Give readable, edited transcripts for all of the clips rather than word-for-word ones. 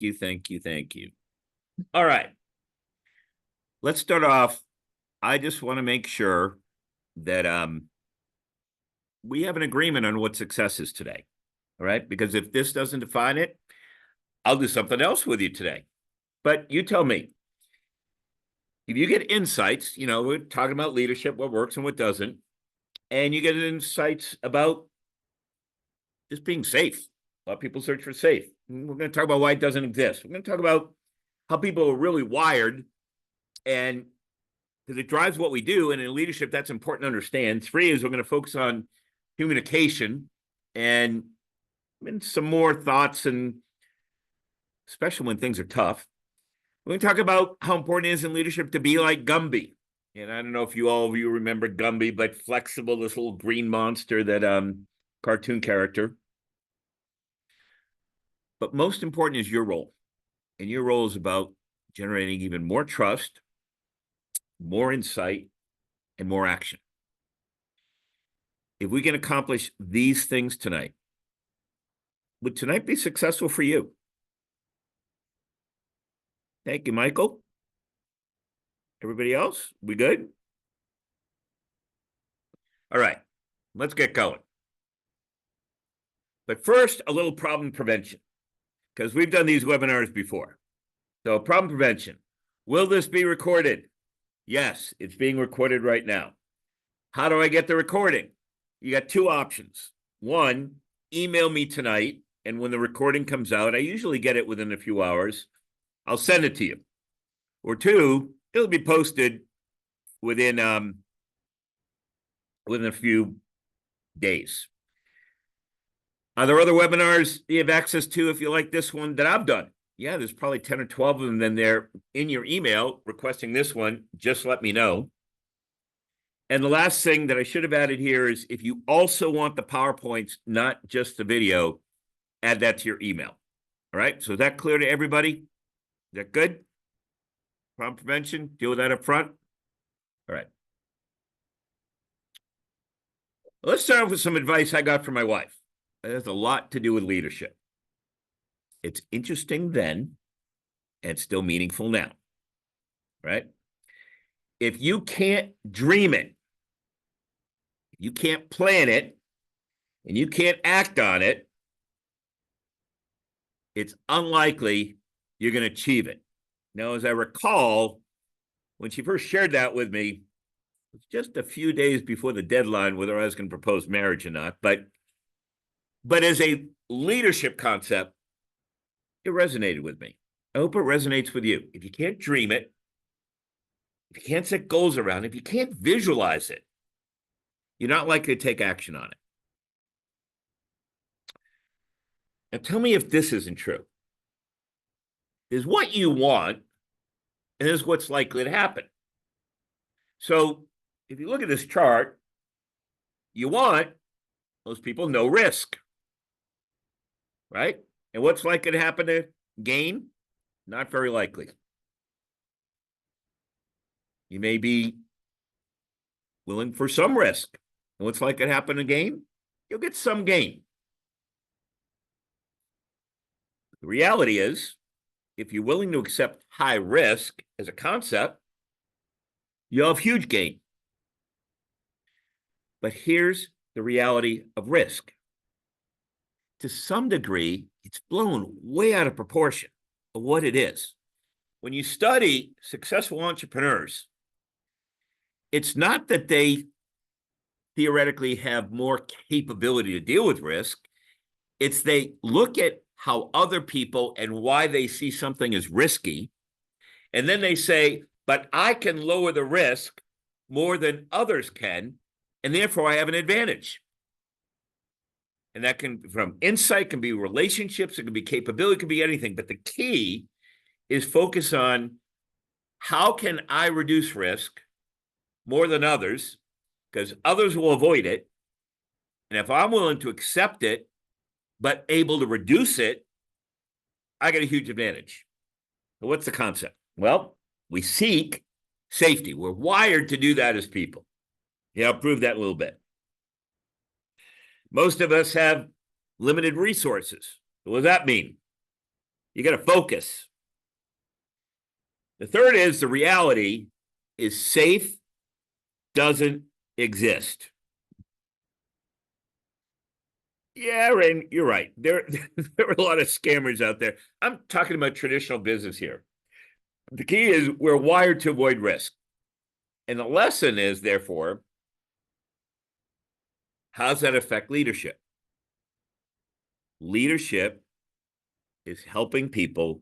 you, thank you, thank you. All right. Let's start off. I just want to make sure that we have an agreement on what success is today. All right. Because if this doesn't define it, I'll do something else with you today. But you tell me. If you get insights, we're talking about leadership, what works and what doesn't, and you get insights about just being safe. A lot of people search for safe. We're going to talk about why it doesn't exist. We're going to talk about how people are really wired, and because it drives what we do. And in leadership, that's important to understand. 3 is we're going to focus on communication and some more thoughts, and especially when things are tough. We're going to talk about how important it is in leadership to be like Gumby. And I don't know if all of you remember Gumby, but Flexible, this little green monster, that cartoon character. But most important is your role. And your role is about generating even more trust, more insight, and more action. If we can accomplish these things tonight, would tonight be successful for you? Thank you, Michael. Everybody else, we good? All right, let's get going. But first, a little problem prevention, because we've done these webinars before. So problem prevention. Will this be recorded? Yes, it's being recorded right now. How do I get the recording? You got 2 options. 1, email me tonight, and when the recording comes out, I usually get it within a few hours, I'll send it to you. Or 2, it'll be posted within a few days. Are there other webinars you have access to if you like this one that I've done? Yeah, there's probably 10 or 12 of them. Then they're in your email requesting this one. Just let me know. And the last thing that I should have added here is if you also want the PowerPoints, not just the video, add that to your email. All right, so is that clear to everybody? Is that good? Problem prevention, deal with that up front. All right. Let's start with some advice I got from my wife. It has a lot to do with leadership. It's interesting then, and still meaningful now, right? If you can't dream it, you can't plan it, and you can't act on it, it's unlikely you're going to achieve it. Now, as I recall, when she first shared that with me, it was just a few days before the deadline, whether I was going to propose marriage or not. But as a leadership concept, it resonated with me. I hope it resonates with you. If you can't dream it, if you can't set goals around it, if you can't visualize it, you're not likely to take action on it. Now, tell me if this isn't true. Is what you want, and is what's likely to happen. So if you look at this chart, you want, most people, no risk, right? And what's likely to happen to gain? Not very likely. You may be willing for some risk. And what's likely to happen to gain? You'll get some gain. The reality is, if you're willing to accept high risk as a concept, you'll have huge gain. But here's the reality of risk. To some degree, it's blown way out of proportion of what it is. When you study successful entrepreneurs, it's not that they theoretically have more capability to deal with risk. It's they look at how other people and why they see something as risky, and then they say, but I can lower the risk more than others can, and therefore I have an advantage. And that can, from insight, can be relationships, it can be capability, it can be anything. But the key is focus on how can I reduce risk more than others, because others will avoid it. And if I'm willing to accept it, but able to reduce it, I get a huge advantage. So what's the concept? Well, we seek safety. We're wired to do that as people. Yeah, I'll prove that in a little bit. Most of us have limited resources. What does that mean? You got to focus. The third is the reality is safe doesn't exist. Yeah, Ren, you're right. There are a lot of scammers out there. I'm talking about traditional business here. The key is we're wired to avoid risk. And the lesson is, therefore, how does that affect leadership? Leadership is helping people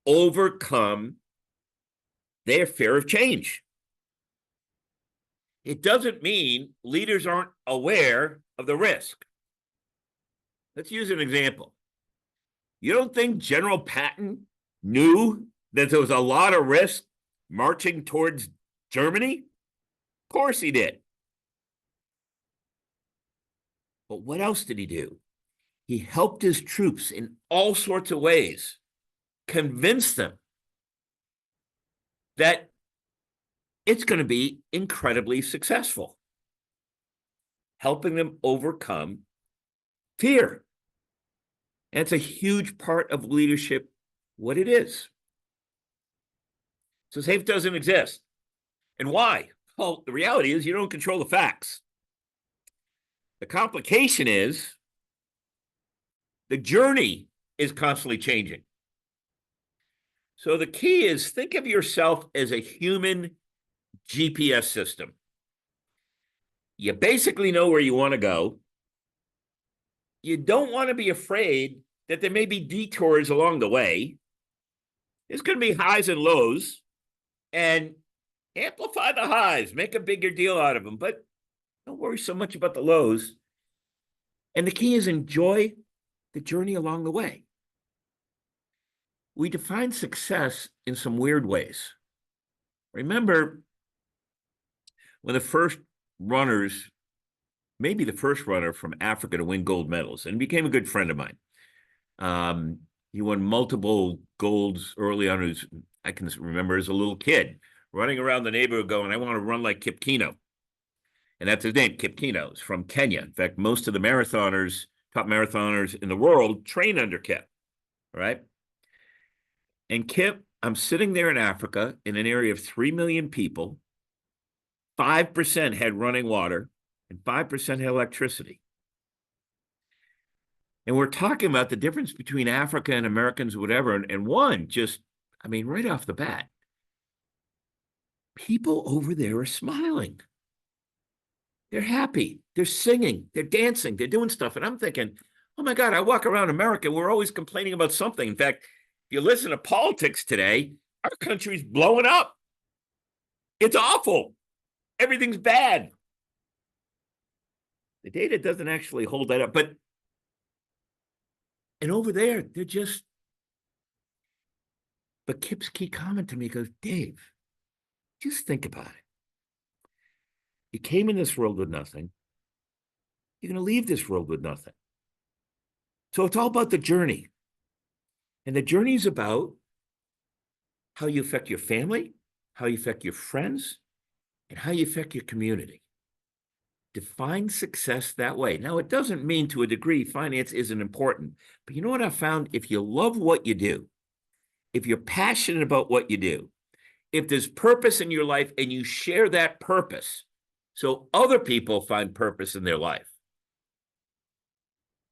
overcome their fear of change. It doesn't mean leaders aren't aware of the risk. Let's use an example. You don't think General Patton knew that there was a lot of risk marching towards Germany? Of course he did. But what else did he do? He helped his troops in all sorts of ways, convinced them that it's going to be incredibly successful, helping them overcome fear. And it's a huge part of leadership, what it is. So safe doesn't exist. And why? Well, the reality is you don't control the facts. The complication is the journey is constantly changing. So the key is think of yourself as a human GPS system. You basically know where you want to go. You don't want to be afraid that there may be detours along the way. There's going to be highs and lows, and amplify the highs, make a bigger deal out of them, but don't worry so much about the lows. And the key is enjoy the journey along the way. We define success in some weird ways. Remember when the first runners, maybe the first runner from Africa to win gold medals, and became a good friend of mine. He won multiple golds early on. I can remember as a little kid running around the neighborhood going, I want to run like Kip Keino. And that's his name, Kip Keino. He's from Kenya. In fact, most of the marathoners, top marathoners in the world train under Kip, right? And Kip, I'm sitting there in Africa in an area of 3 million people. 5% had running water and 5% had electricity. And we're talking about the difference between Africa and Americans, whatever. And one just, I mean, right off the bat, people over there are smiling. They're happy. They're singing. They're dancing. They're doing stuff. And I'm thinking, oh my God, I walk around America. We're always complaining about something. In fact, if you listen to politics today, our country's blowing up. It's awful. Everything's bad. The data doesn't actually hold that up. And over there, they're just, but Kip's key comment to me goes, Dave, just think about it. You came in this world with nothing. You're going to leave this world with nothing. So it's all about the journey. And the journey is about how you affect your family, how you affect your friends, and how you affect your community. Define success that way. Now, it doesn't mean to a degree finance isn't important. But you know what I found? If you love what you do, if you're passionate about what you do, if there's purpose in your life and you share that purpose so other people find purpose in their life,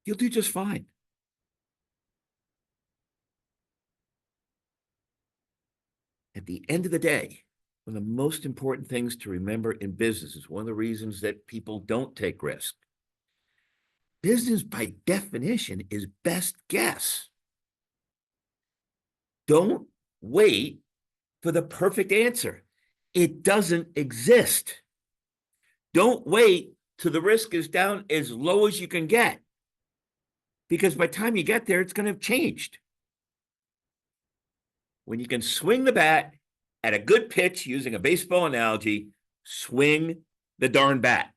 you'll do just fine. At the end of the day, one of the most important things to remember in business is one of the reasons that people don't take risk. Business, by definition, is best guess. Don't wait for the perfect answer. It doesn't exist. Don't wait till the risk is down as low as you can get, because by the time you get there, it's going to have changed. When you can swing the bat at a good pitch, using a baseball analogy, swing the darn bat.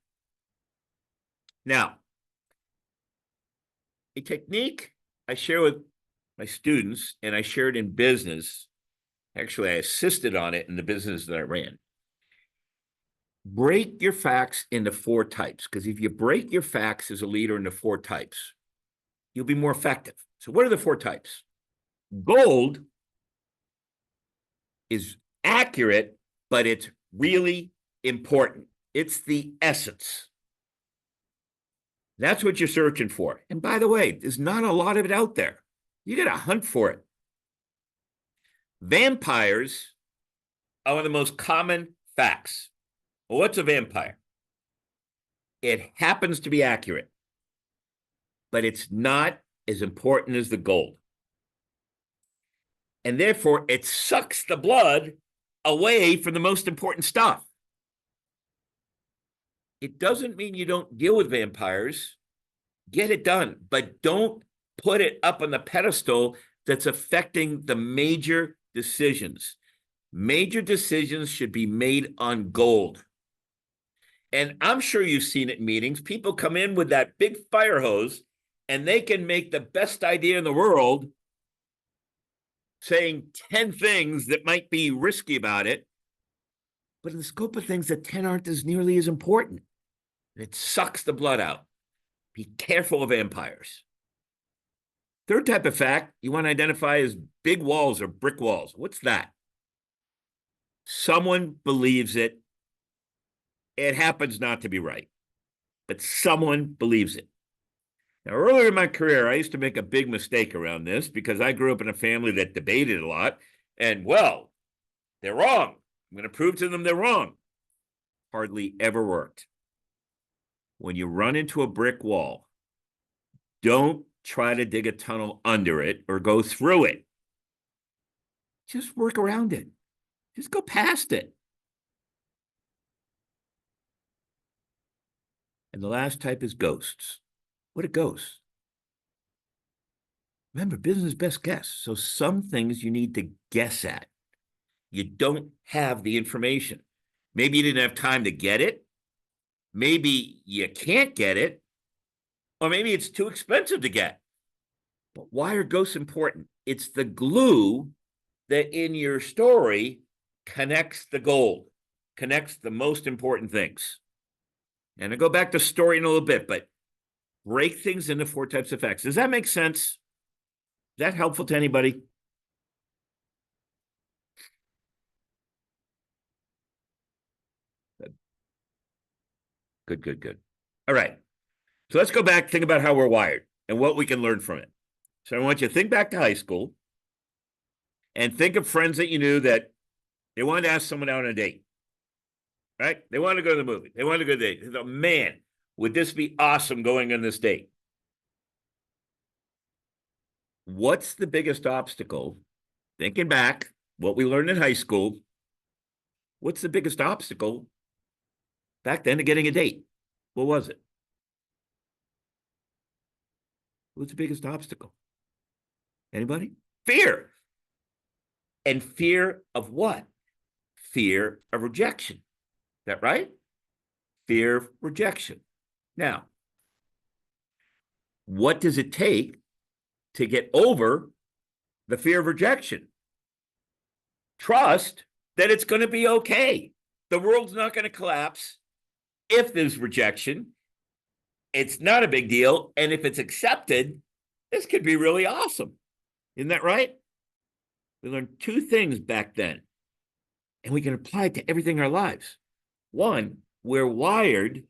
Now, a technique I share with my students, and I shared in business. Actually, I assisted on it in the business that I ran. Break your facts into 4 types, because if you break your facts as a leader into 4 types, you'll be more effective. So what are the 4 types? Gold is accurate, but it's really important. It's the essence. That's what you're searching for. And by the way, there's not a lot of it out there. You got to hunt for it. Vampires are one of the most common facts. Well, what's a vampire? It happens to be accurate, but it's not as important as the gold. And therefore, it sucks the blood away from the most important stuff. It doesn't mean you don't deal with vampires. Get it done, but don't put it up on the pedestal that's affecting the major decisions. Major decisions should be made on gold. And I'm sure you've seen it in meetings. People come in with that big fire hose and they can make the best idea in the world, saying 10 things that might be risky about it. But in the scope of things, the 10 aren't as nearly as important. It sucks the blood out. Be careful of vampires. Third type of fact you want to identify is big walls or brick walls. What's that? Someone believes it. It happens not to be right, but someone believes it. Now, earlier in my career, I used to make a big mistake around this because I grew up in a family that debated a lot. And, well, they're wrong. I'm going to prove to them they're wrong. Hardly ever worked. When you run into a brick wall, don't try to dig a tunnel under it or go through it. Just work around it. Just go past it. And the last type is ghosts. What are ghosts? Remember, business best guess. So some things you need to guess at. You don't have the information. Maybe you didn't have time to get it. Maybe you can't get it. Or maybe it's too expensive to get. But why are ghosts important? It's the glue that in your story connects the gold, connects the most important things. And I'll go back to story in a little bit, but break things into 4 types of facts. Does that make sense? Is that helpful to anybody? Good. All right. So let's go back, think about how we're wired and what we can learn from it. So I want you to think back to high school and think of friends that you knew that they wanted to ask someone out on a date, right? They wanted to go to the movie. They wanted to go to the date. They thought, man, would this be awesome going on this date? What's the biggest obstacle? Thinking back, what we learned in high school, what's the biggest obstacle back then to getting a date? What was it? What's the biggest obstacle? Anybody? Fear. And fear of what? Fear of rejection. Is that right? Fear of rejection. Now, what does it take to get over the fear of rejection? Trust that it's going to be okay. The world's not going to collapse if there's rejection. It's not a big deal. And if it's accepted, this could be really awesome. Isn't that right? We learned 2 things back then, and we can apply it to everything in our lives. One, we're wired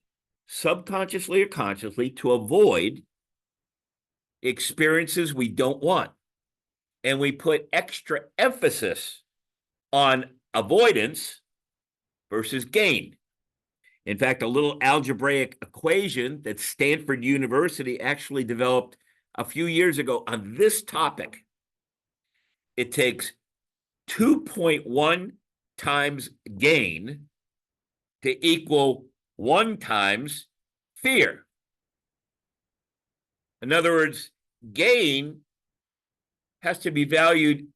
subconsciously or consciously to avoid experiences we don't want. And we put extra emphasis on avoidance versus gain. In fact, a little algebraic equation that Stanford University actually developed a few years ago on this topic. It takes 2.1 times gain to equal 1 times fear. In other words, gain has to be valued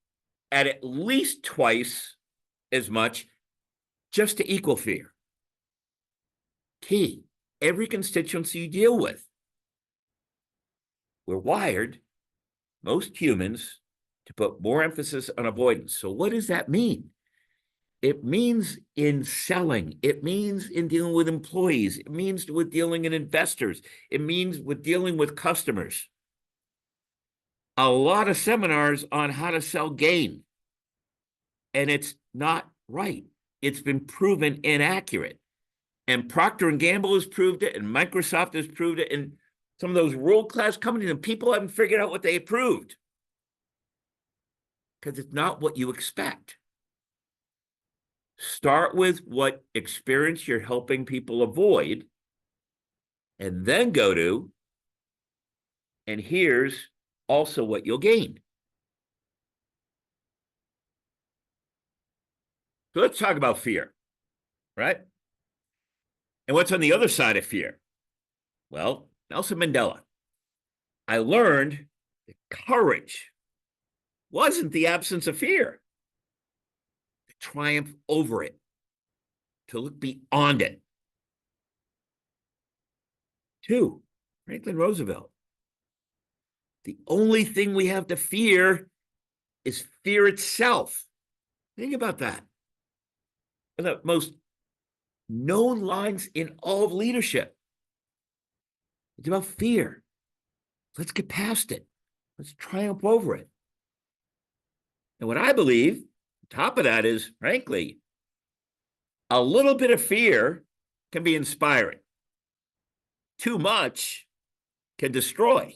at least twice as much just to equal fear. Key, every constituency you deal with. We're wired, most humans, to put more emphasis on avoidance. So what does that mean? It means in selling. It means in dealing with employees. It means with dealing in investors. It means with dealing with customers. a lot of seminars on how to sell gain, and it's not right. It's been proven inaccurate. And Procter and Gamble has proved it, and Microsoft has proved it, and some of those world-class companies, and people haven't figured out what they approved because it's not what you expect. Start with what experience you're helping people avoid, and then go to, and here's also what you'll gain. So let's talk about fear, right? And what's on the other side of fear? Well, Nelson Mandela. I learned that courage wasn't the absence of fear, the triumph over it, to look beyond it. 2, Franklin Roosevelt. The only thing we have to fear is fear itself. Think about that. One of the most known lines in all of leadership. It's about fear. Let's get past it. Let's triumph over it. And what I believe, on top of that is, frankly, a little bit of fear can be inspiring. Too much can destroy.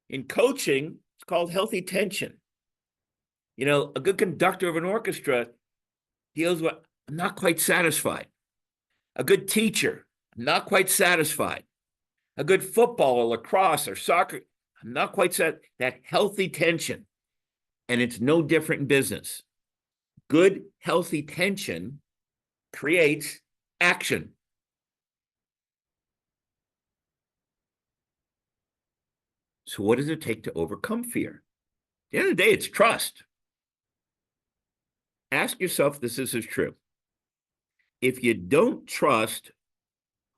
In coaching, it's called healthy tension. You know, a good conductor of an orchestra deals with, I'm not quite satisfied. A good teacher, I'm not quite satisfied. A good football or lacrosse or soccer, I'm not quite satisfied. That healthy tension. And it's no different in business. Good, healthy tension creates action. So what does it take to overcome fear? At the end of the day, it's trust. Ask yourself if this is true. If you don't trust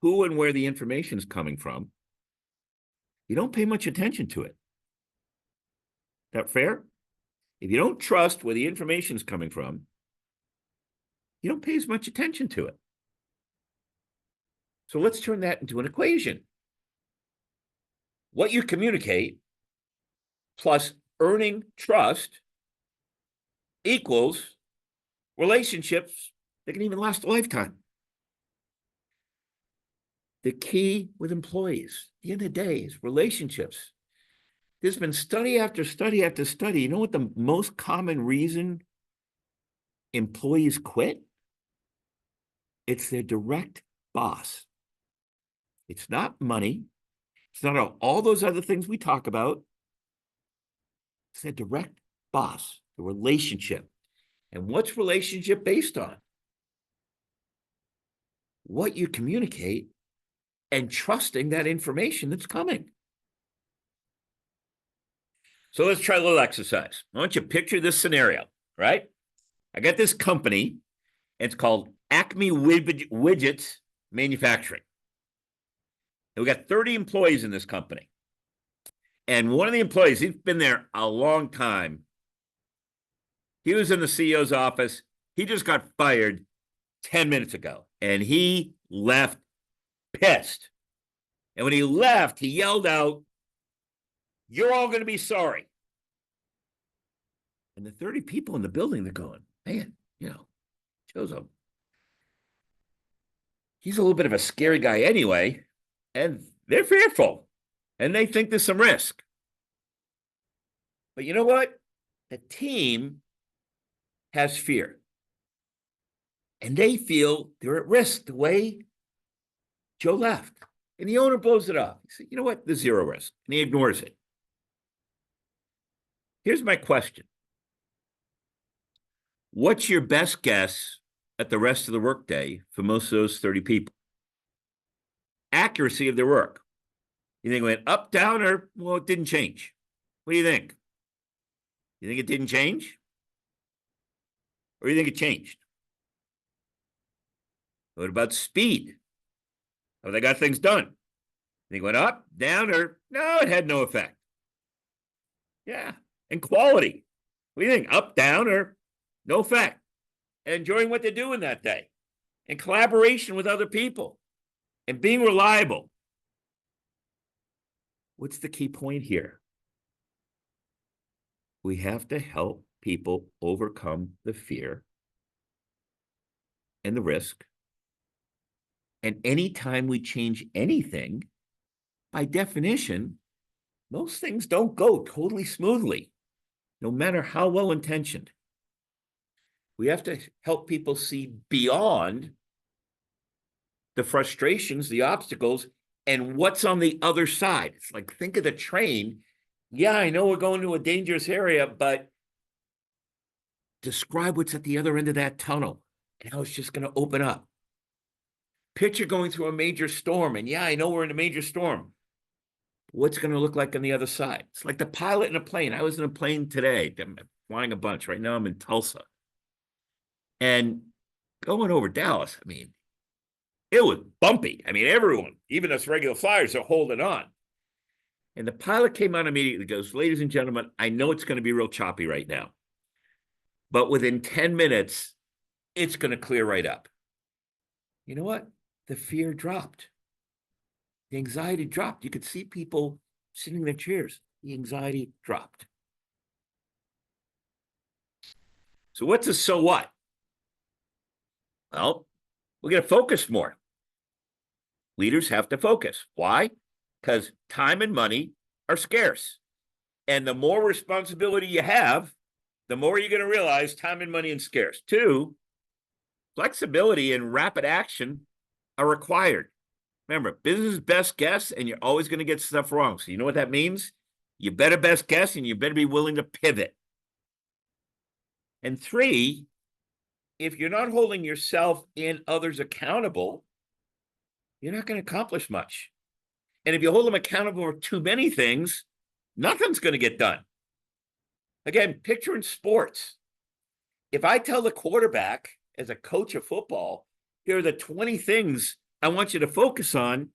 who and where the information is coming from, you don't pay much attention to it. Is that fair? If you don't trust where the information is coming from, you don't pay as much attention to it. So let's turn that into an equation. What you communicate plus earning trust equals relationships that can even last a lifetime. The key with employees, at the end of the day, is relationships. There's been study after study after study. You know what the most common reason employees quit? It's their direct boss. It's not money. It's not all those other things we talk about. It's their direct boss, the relationship. And what's relationship based on? What you communicate and trusting that information that's coming. So let's try a little exercise. I want you to picture this scenario, right? I got this company. It's called Acme Widgets Manufacturing. And we got 30 employees in this company. And one of the employees, he's been there a long time. He was in the CEO's office. He just got fired 10 minutes ago. And he left pissed. And when he left, he yelled out, "You're all going to be sorry." And the 30 people in the building, they're going, man, shows up. He's a little bit of a scary guy anyway. And they're fearful. And they think there's some risk. But you know what? The team has fear. And they feel they're at risk the way Joe left. And the owner blows it off. He said, you know what? There's zero risk. And he ignores it. Here's my question. What's your best guess at the rest of the workday for most of those 30 people? Accuracy of their work. You think it went up, down, or, well, it didn't change? What do you think? You think it didn't change? Or you think it changed? What about speed? How they got things done? Think it went up, down, or no, it had no effect? Yeah. And quality. What do you think? Up, down, or no effect? And enjoying what they're doing that day. And collaboration with other people. And being reliable. What's the key point here? we have to help people overcome the fear and the risk. And anytime we change anything, by definition, most things don't go totally smoothly, no matter how well intentioned. We have to help people see beyond the frustrations, the obstacles, and what's on the other side. It's like, think of the train. Yeah, I know we're going to a dangerous area, but describe what's at the other end of that tunnel and how it's just going to open up. Picture going through a major storm, and yeah, I know we're in a major storm. What's going to look like on the other side? It's like the pilot in a plane. I was in a plane today. I'm flying a bunch. Right now I'm in Tulsa. And going over Dallas, I mean, it was bumpy. I mean, everyone, even us regular flyers, are holding on. And the pilot came out immediately, goes, ladies and gentlemen, I know it's going to be real choppy right now, but within 10 minutes, it's going to clear right up. You know what? The fear dropped. The anxiety dropped. You could see people sitting in their chairs. The anxiety dropped. So what's a so what? Well, we're going to focus more. Leaders have to focus. Why? Because time and money are scarce. And the more responsibility you have, the more you're going to realize time and money is scarce. 2, flexibility and rapid action are required. Remember, business is best guess, and you're always going to get stuff wrong. So you know what that means? You better best guess, and you better be willing to pivot. And 3, if you're not holding yourself and others accountable, you're not going to accomplish much. And if you hold them accountable for too many things, nothing's going to get done. Again, picture in sports. If I tell the quarterback as a coach of football, here are the 20 things I want you to focus on,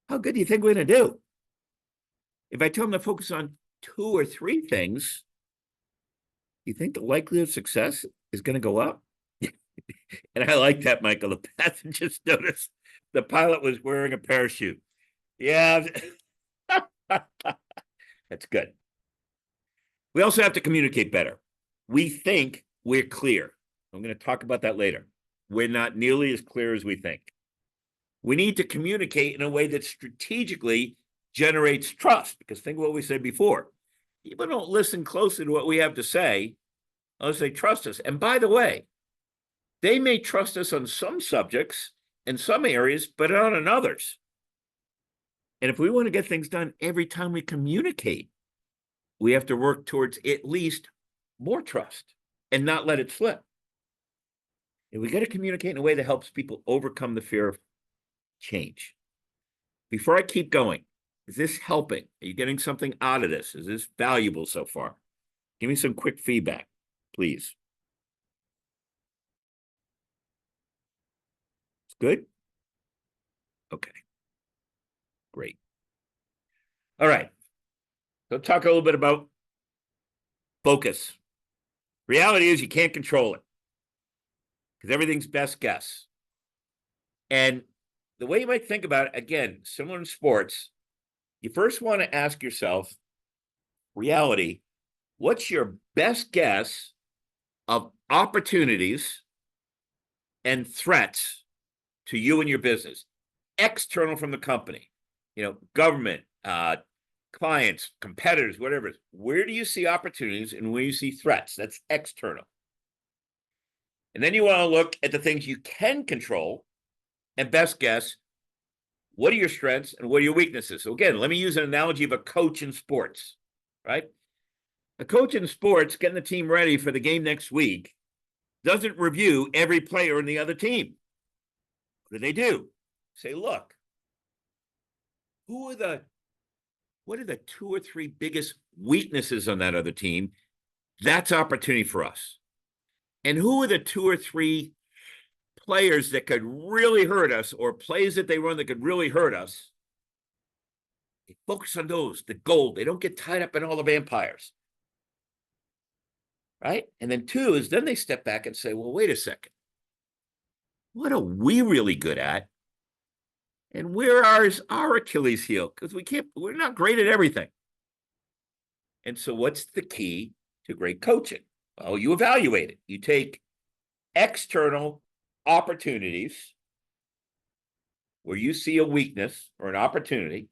how good do you think we're going to do? If I tell them to focus on 2 or 3 things, you think the likelihood of success is going to go up? And I like that, Michael. The passengers noticed the pilot was wearing a parachute. Yeah, that's good. We also have to communicate better. We think we're clear. I'm going to talk about that later. We're not nearly as clear as we think. We need to communicate in a way that strategically generates trust, because think of what we said before. People don't listen closely to what we have to say unless they trust us. And by the way, they may trust us on some subjects in some areas, but not on others. And if we want to get things done every time we communicate, we have to work towards at least more trust and not let it slip. And we got to communicate in a way that helps people overcome the fear of change. Before I keep going, is this helping? Are you getting something out of this? Is this valuable so far? Give me some quick feedback, please. It's good? Okay. Great. All right. So talk a little bit about focus. Reality is you can't control it because everything's best guess. And the way you might think about it, again, similar in sports, you first want to ask yourself, reality, what's your best guess of opportunities and threats to you and your business, external from the company, government, clients, competitors, whatever. Where do you see opportunities and where you see threats? That's external. And then you want to look at the things you can control and best guess, what are your strengths and what are your weaknesses? So again, let me use an analogy of a coach in sports, right? A coach in sports getting the team ready for the game next week doesn't review every player in the other team. What do they do? Say, look, what are the 2 or 3 biggest weaknesses on that other team? That's opportunity for us. And who are the 2 or 3 players that could really hurt us, or plays that they run that could really hurt us? They focus on those, the gold. They don't get tied up in all the vampires. Right? And then 2 is then they step back and say, well, wait a second. What are we really good at? And where is our Achilles heel? Because we're not great at everything. And so what's the key to great coaching? Well, you evaluate it. You take external opportunities where you see a weakness or an opportunity,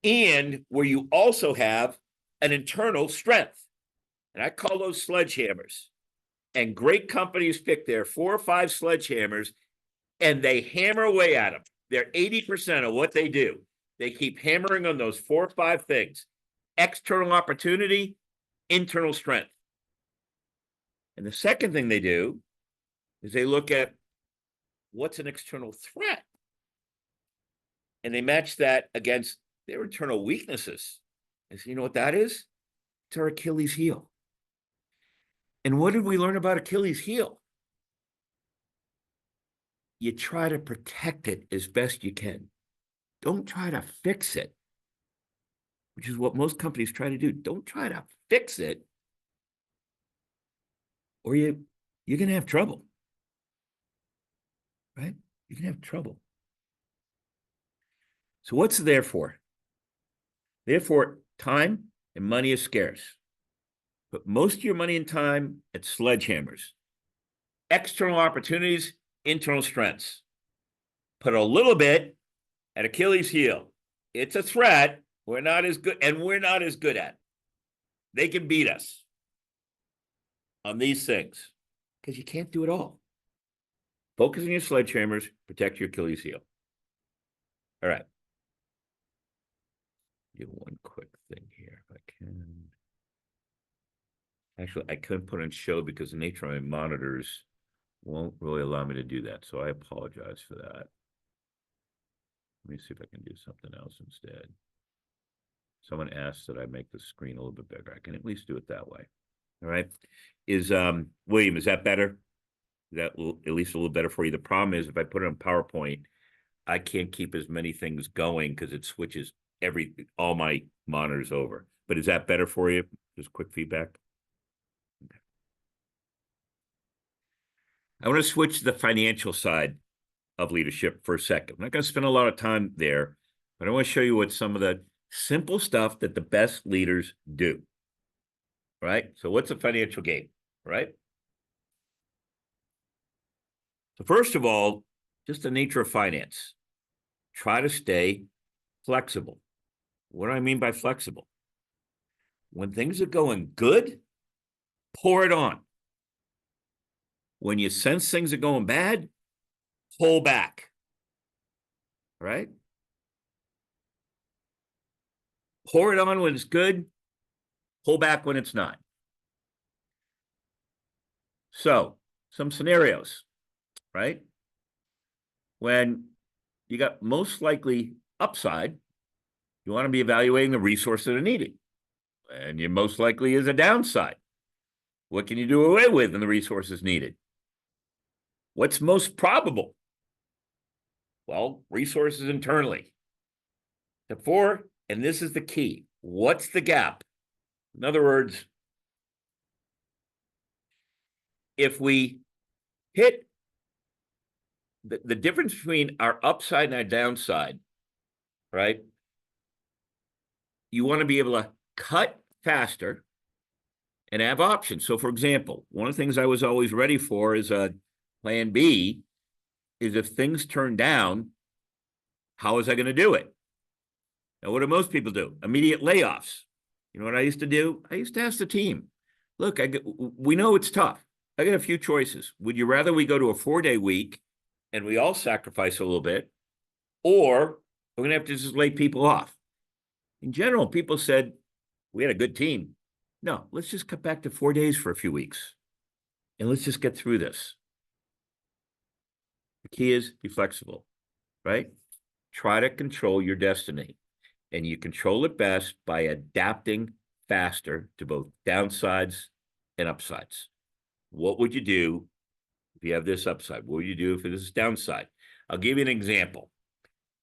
and where you also have an internal strength. And I call those sledgehammers. And great companies pick their 4 or 5 sledgehammers and they hammer away at them. They're 80% of what they do. They keep hammering on those 4 or 5 things: external opportunity, internal strength. And the second thing they do is they look at what's an external threat, and they match that against their internal weaknesses. And so you know what that is? It's our Achilles heel. And what did we learn about Achilles heel? You try to protect it as best you can. Don't try to fix it, which is what most companies try to do. Don't try to fix it, or you're going to have trouble, right? You're going to have trouble. So what's there for? Therefore, time and money is scarce. Put most of your money and time at sledgehammers. External opportunities, internal strengths. Put a little bit at Achilles heel. It's a threat. We're not as good, and we're not as good at it. They can beat us on these things because you can't do it all. Focus on your sledgehammers, protect your Achilles heel. All right. Do one quick thing here if I can. Actually, I couldn't put on show because the nature of my monitors won't really allow me to do that. So I apologize for that. Let me see if I can do something else instead. Someone asked that I make the screen a little bit bigger. I can at least do it that way. All right. William, is that better? Is that at least a little better for you? The problem is if I put it on PowerPoint, I can't keep as many things going because it switches all my monitors over. But is that better for you? Just quick feedback. Okay. I want to switch to the financial side of leadership for a second. I'm not going to spend a lot of time there, but I want to show you what some of the simple stuff that the best leaders do. Right? So what's a financial game? Right? So first of all, just the nature of finance. Try to stay flexible. What do I mean by flexible? When things are going good, pour it on. When you sense things are going bad, pull back. Right? Pour it on when it's good, pull back when it's not. So, some scenarios, right? When you got most likely upside, you want to be evaluating the resources that are needed. And you most likely is a downside. What can you do away with in the resources needed? What's most probable? Well, resources internally. And this is the key, what's the gap? In other words, if we hit the difference between our upside and our downside, right? You want to be able to cut faster and have options. So, for example, one of the things I was always ready for is a plan B is if things turn down, how is I going to do it? Now, what do most people do? Immediate layoffs. You know what I used to do? I used to ask the team, look, we know it's tough. I got a few choices. Would you rather we go to a 4-day week and we all sacrifice a little bit, or we're going to have to just lay people off? In general, people said, we had a good team. No, let's just cut back to 4 days for a few weeks and let's just get through this. The key is be flexible, right? Try to control your destiny, and you control it best by adapting faster to both downsides and upsides. What would you do if you have this upside? What would you do if this is downside? I'll give you an example.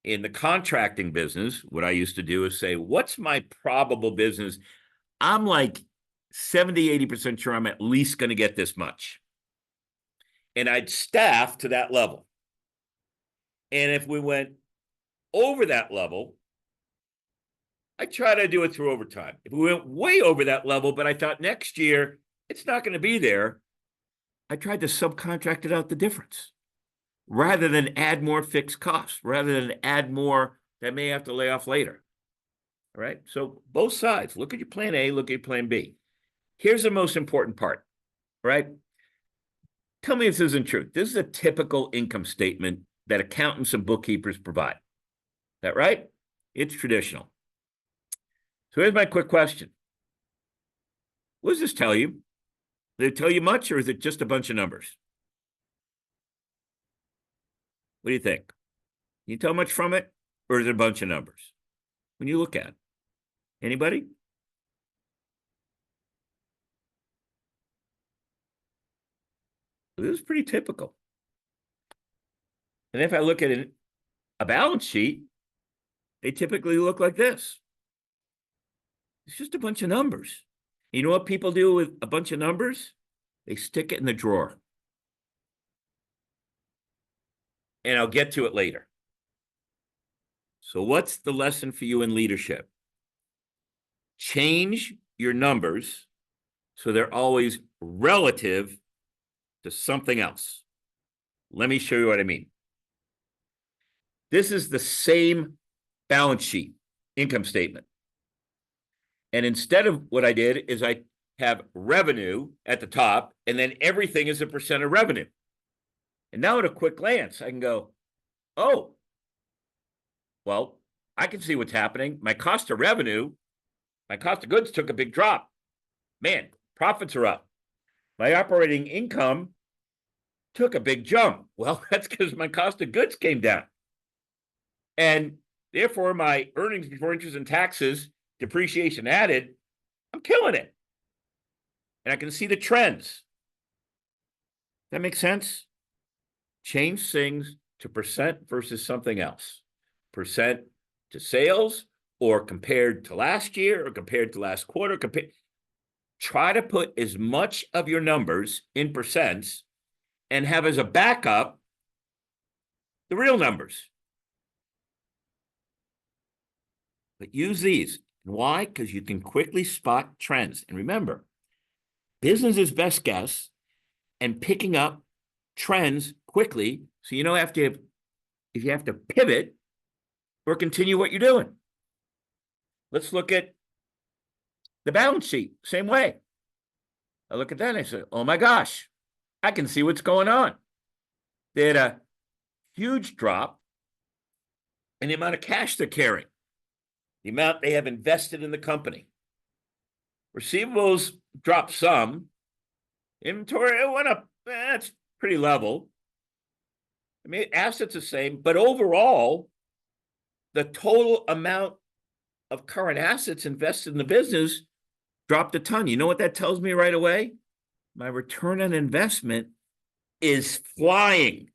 In the contracting business, what I used to do is say, what's my probable business? I'm like 70, 80% sure I'm at least going to get this much. And I'd staff to that level. And if we went over that level, I try to do it through overtime. If we went way over that level, but I thought next year it's not going to be there, I tried to subcontract it out the difference rather than add more fixed costs, rather than add more that may have to lay off later. All right. So both sides, look at your plan A, look at your plan B. Here's the most important part, right? Tell me if this isn't true. This is a typical income statement that accountants and bookkeepers provide. Is that right? It's traditional. So here's my quick question. What does this tell you? Did it tell you much, or is it just a bunch of numbers? What do you think? Can you tell much from it, or is it a bunch of numbers? When you look at it, anybody? This is pretty typical. And if I look at a balance sheet, they typically look like this. It's just a bunch of numbers. You know what people do with a bunch of numbers? They stick it in the drawer. And I'll get to it later. So what's the lesson for you in leadership? Change your numbers so they're always relative to something else. Let me show you what I mean. This is the same balance sheet, income statement. And instead of what I did is I have revenue at the top, and then everything is a percent of revenue. And now at a quick glance, I can go, oh, well, I can see what's happening. My cost of revenue, my cost of goods took a big drop. Man, profits are up. My operating income took a big jump. Well, that's because my cost of goods came down. And therefore, my earnings before interest and taxes, depreciation added, I'm killing it. And I can see the trends. That makes sense? Change things to percent versus something else. Percent to sales, or compared to last year, or compared to last quarter. Try to put as much of your numbers in percents and have as a backup the real numbers. But use these. Why? Because you can quickly spot trends. And remember, business is best guess, and picking up trends quickly, so you know if you have to pivot or continue what you're doing. Let's look at the balance sheet, same way. I look at that and I say, oh my gosh, I can see what's going on. They had a huge drop in the amount of cash they're carrying, the amount they have invested in the company. Receivables dropped some. Inventory went up. That's pretty level. I mean, assets the same, but overall, the total amount of current assets invested in the business dropped a ton. You know what that tells me right away? My return on investment is flying.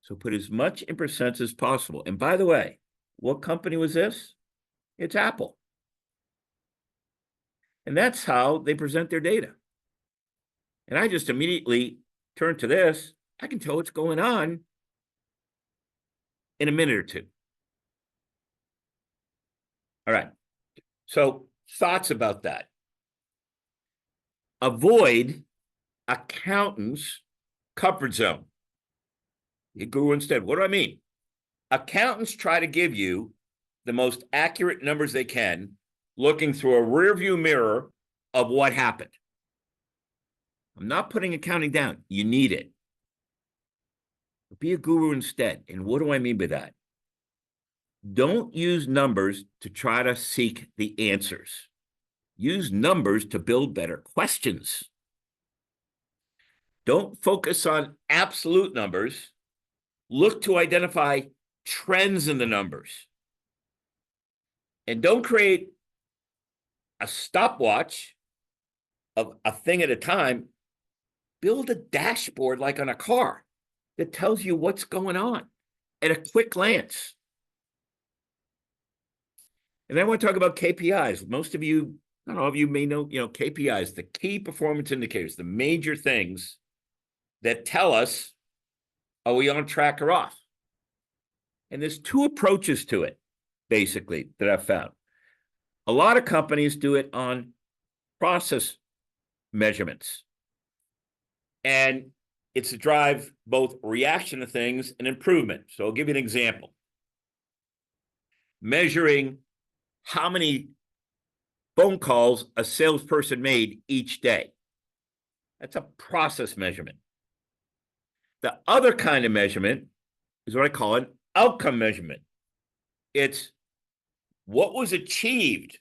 So put as much in percents as possible. And by the way, what company was this? It's Apple. And that's how they present their data. And I just immediately turn to this. I can tell what's going on in a minute or two. All right. So thoughts about that. Avoid accountants' comfort zone. You go instead. What do I mean? Accountants try to give you the most accurate numbers they can, looking through a rearview mirror of what happened. I'm not putting accounting down. You need it. Be a guru instead. And what do I mean by that? Don't use numbers to try to seek the answers. Use numbers to build better questions. Don't focus on absolute numbers. Look to identify trends in the numbers. And don't create a stopwatch of a thing at a time. Build a dashboard like on a car that tells you what's going on at a quick glance. And I want to talk about KPIs. Most of you, not all of you may know, KPIs, the key performance indicators, the major things that tell us, are we on track or off? And there's two approaches to it, basically, that I've found. A lot of companies do it on process measurements. And it's to drive both reaction to things and improvement. So I'll give you an example. Measuring how many phone calls a salesperson made each day. That's a process measurement. The other kind of measurement is what I call an outcome measurement. It's what was achieved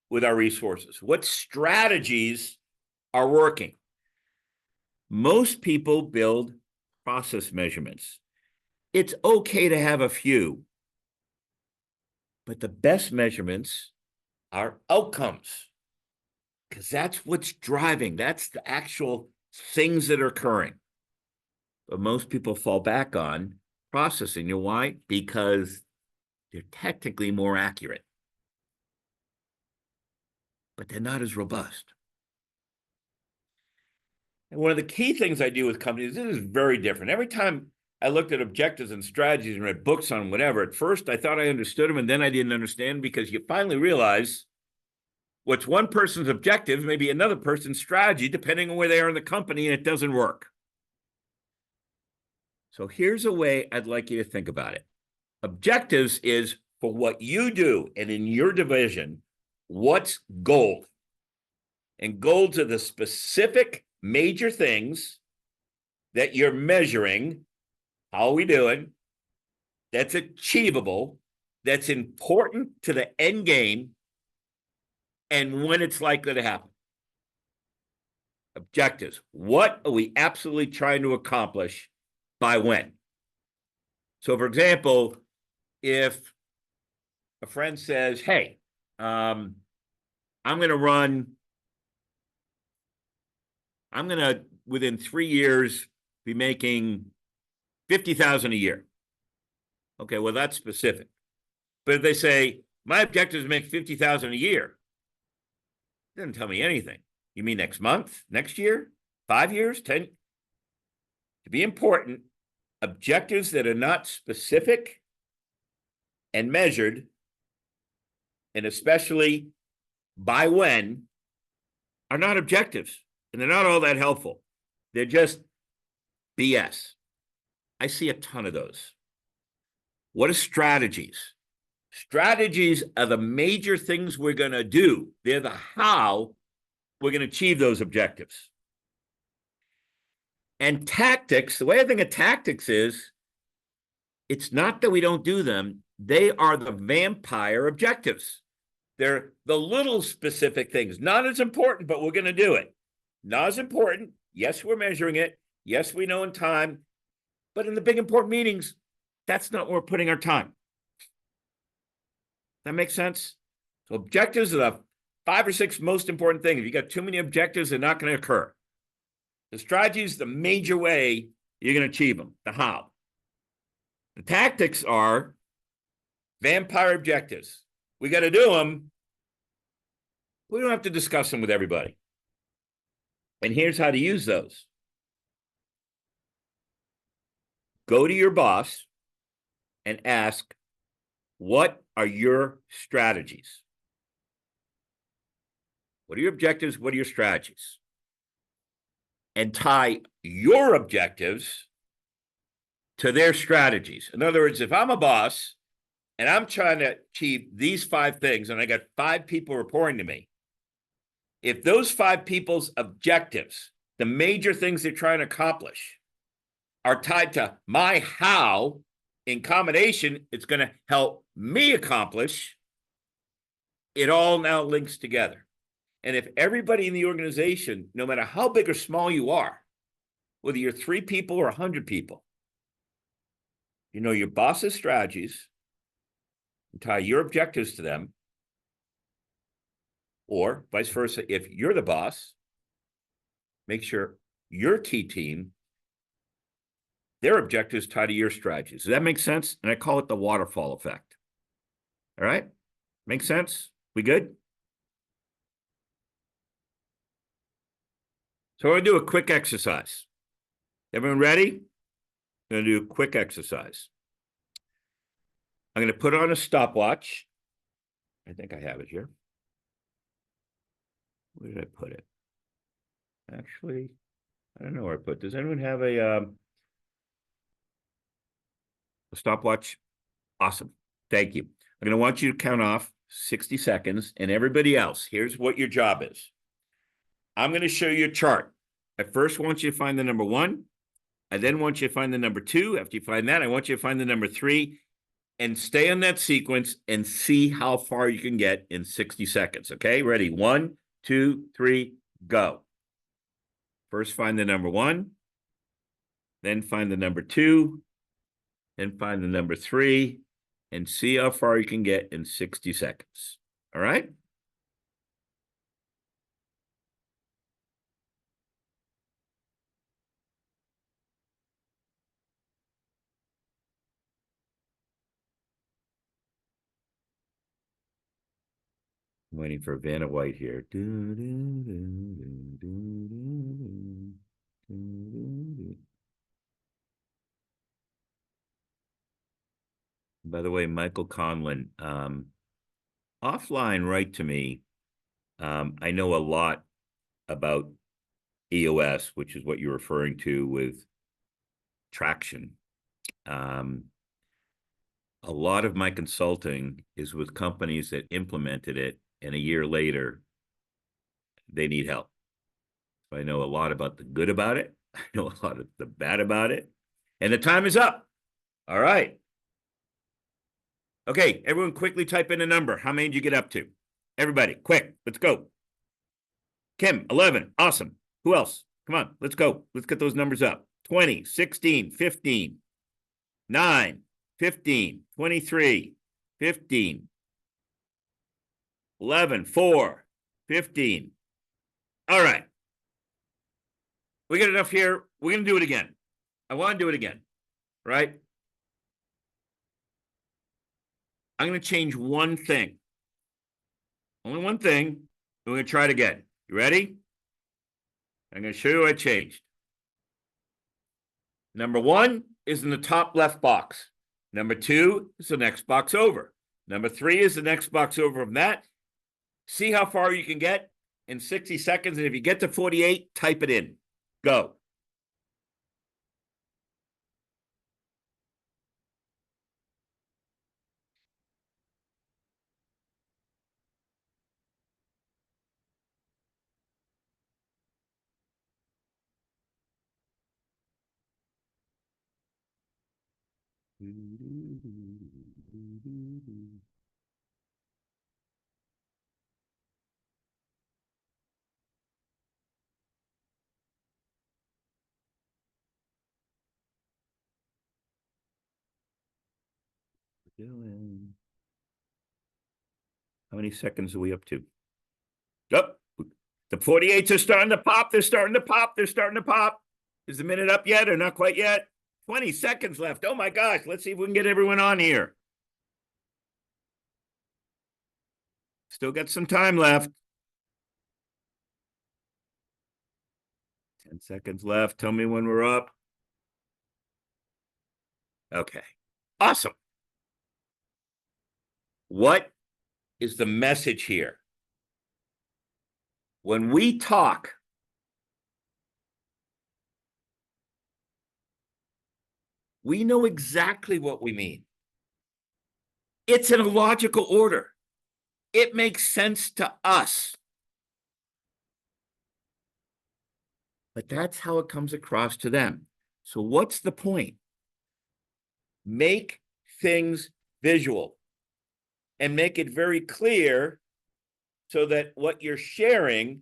with our resources, what strategies are working. Most people build process measurements. It's okay to have a few, but the best measurements are outcomes, because that's what's driving. That's the actual things that are occurring. But most people fall back on processing. You know why? Because they're technically more accurate, but they're not as robust. And one of the key things I do with companies, this is very different. Every time I looked at objectives and strategies and read books on whatever, at first I thought I understood them, and then I didn't understand, because you finally realize what's one person's objective may be another person's strategy, depending on where they are in the company, and it doesn't work. So here's a way I'd like you to think about it. Objectives is for what you do, and in your division, what's gold? And goals are the specific major things that you're measuring. How are we doing? That's achievable, that's important to the end game, and when it's likely to happen. Objectives. What are we absolutely trying to accomplish by when? So, for example, if a friend says, hey, I'm going to, within 3 years, be making $50,000 a year. Okay, well, that's specific. But if they say, my objective is to make $50,000 a year, it doesn't tell me anything. You mean next month, next year, 5 years, 10? To be important, objectives that are not specific and measured, and especially by when, are not objectives. And they're not all that helpful. They're just BS. I see a ton of those. What are strategies? Strategies are the major things we're going to do. They're the how we're going to achieve those objectives. And tactics, the way I think of tactics is, it's not that we don't do them. They are the vampire objectives. They're the little specific things, not as important, but we're going to do it. Not as important. Yes, we're measuring it. Yes, we know in time. But in the big important meetings, that's not where we're putting our time. That makes sense? So objectives are the 5 or 6 most important things. If you got too many objectives, they're not going to occur. The strategy is the major way you're going to achieve them, the how. The tactics are vampire objectives. We got to do them. We don't have to discuss them with everybody. And here's how to use those. Go to your boss and ask, what are your strategies? What are your objectives? What are your strategies? And tie your objectives to their strategies. In other words, if I'm a boss and I'm trying to achieve these 5 things, and I got 5 people reporting to me, if those 5 people's objectives, the major things they're trying to accomplish, are tied to my how, in combination, it's going to help me accomplish, it all now links together. And if everybody in the organization, no matter how big or small you are, whether you're 3 people or 100 people, you know your boss's strategies and tie your objectives to them, or vice versa, if you're the boss, make sure your key team, their objectives tie to your strategies. Does that make sense? And I call it the waterfall effect. All right? Make sense? We good? So I'm going to do a quick exercise. Everyone ready? I'm going to do a quick exercise. I'm going to put on a stopwatch, I think I have it here. Where did I put it? Actually, I don't know where I put it. Does anyone have a stopwatch? Awesome. Thank you. I'm going to want you to count off 60 seconds, and everybody else, here's what your job is. I'm going to show you a chart. I first want you to find the number 1. I then want you to find the number 2. After you find that, I want you to find the number 3 and stay on that sequence and see how far you can get in 60 seconds. Okay, ready? 1, 2, 3, go. First, find the number 1, then find the number 2, then find the number 3, and see how far you can get in 60 seconds. All right? I'm waiting for Vanna White here. By the way, Michael Conlon, offline, write to me. I know a lot about EOS, which is what you're referring to with traction. A lot of my consulting is with companies that implemented it, and a year later, they need help. So I know a lot about the good about it. I know a lot of the bad about it. And the time is up. All right. Okay, everyone quickly type in a number. How many did you get up to? Everybody, quick, let's go. Kim, 11, awesome. Who else? Come on, let's go. Let's get those numbers up. 20, 16, 15, 9, 15, 23, 15, 11, 4, 15. All right. We got enough here. We're going to do it again. I want to do it again, right? I'm going to change one thing. Only one thing. And we're going to try it again. You ready? I'm going to show you what I changed. Number 1 is in the top left box. Number 2 is the next box over. Number 3 is the next box over from that. See how far you can get in 60 seconds. And if you get to 48, type it in. Go. How many seconds are we up to? Yep. The 48s are starting to pop. They're starting to pop. They're starting to pop. Is the minute up yet or not quite yet? 20 seconds left. Oh my gosh. Let's see if we can get everyone on here. Still got some time left. 10 seconds left. Tell me when we're up. Okay. Awesome. What is the message here? When we talk, we know exactly what we mean. It's in a logical order. It makes sense to us. But that's how it comes across to them. So what's the point? Make things visual and make it very clear so that what you're sharing,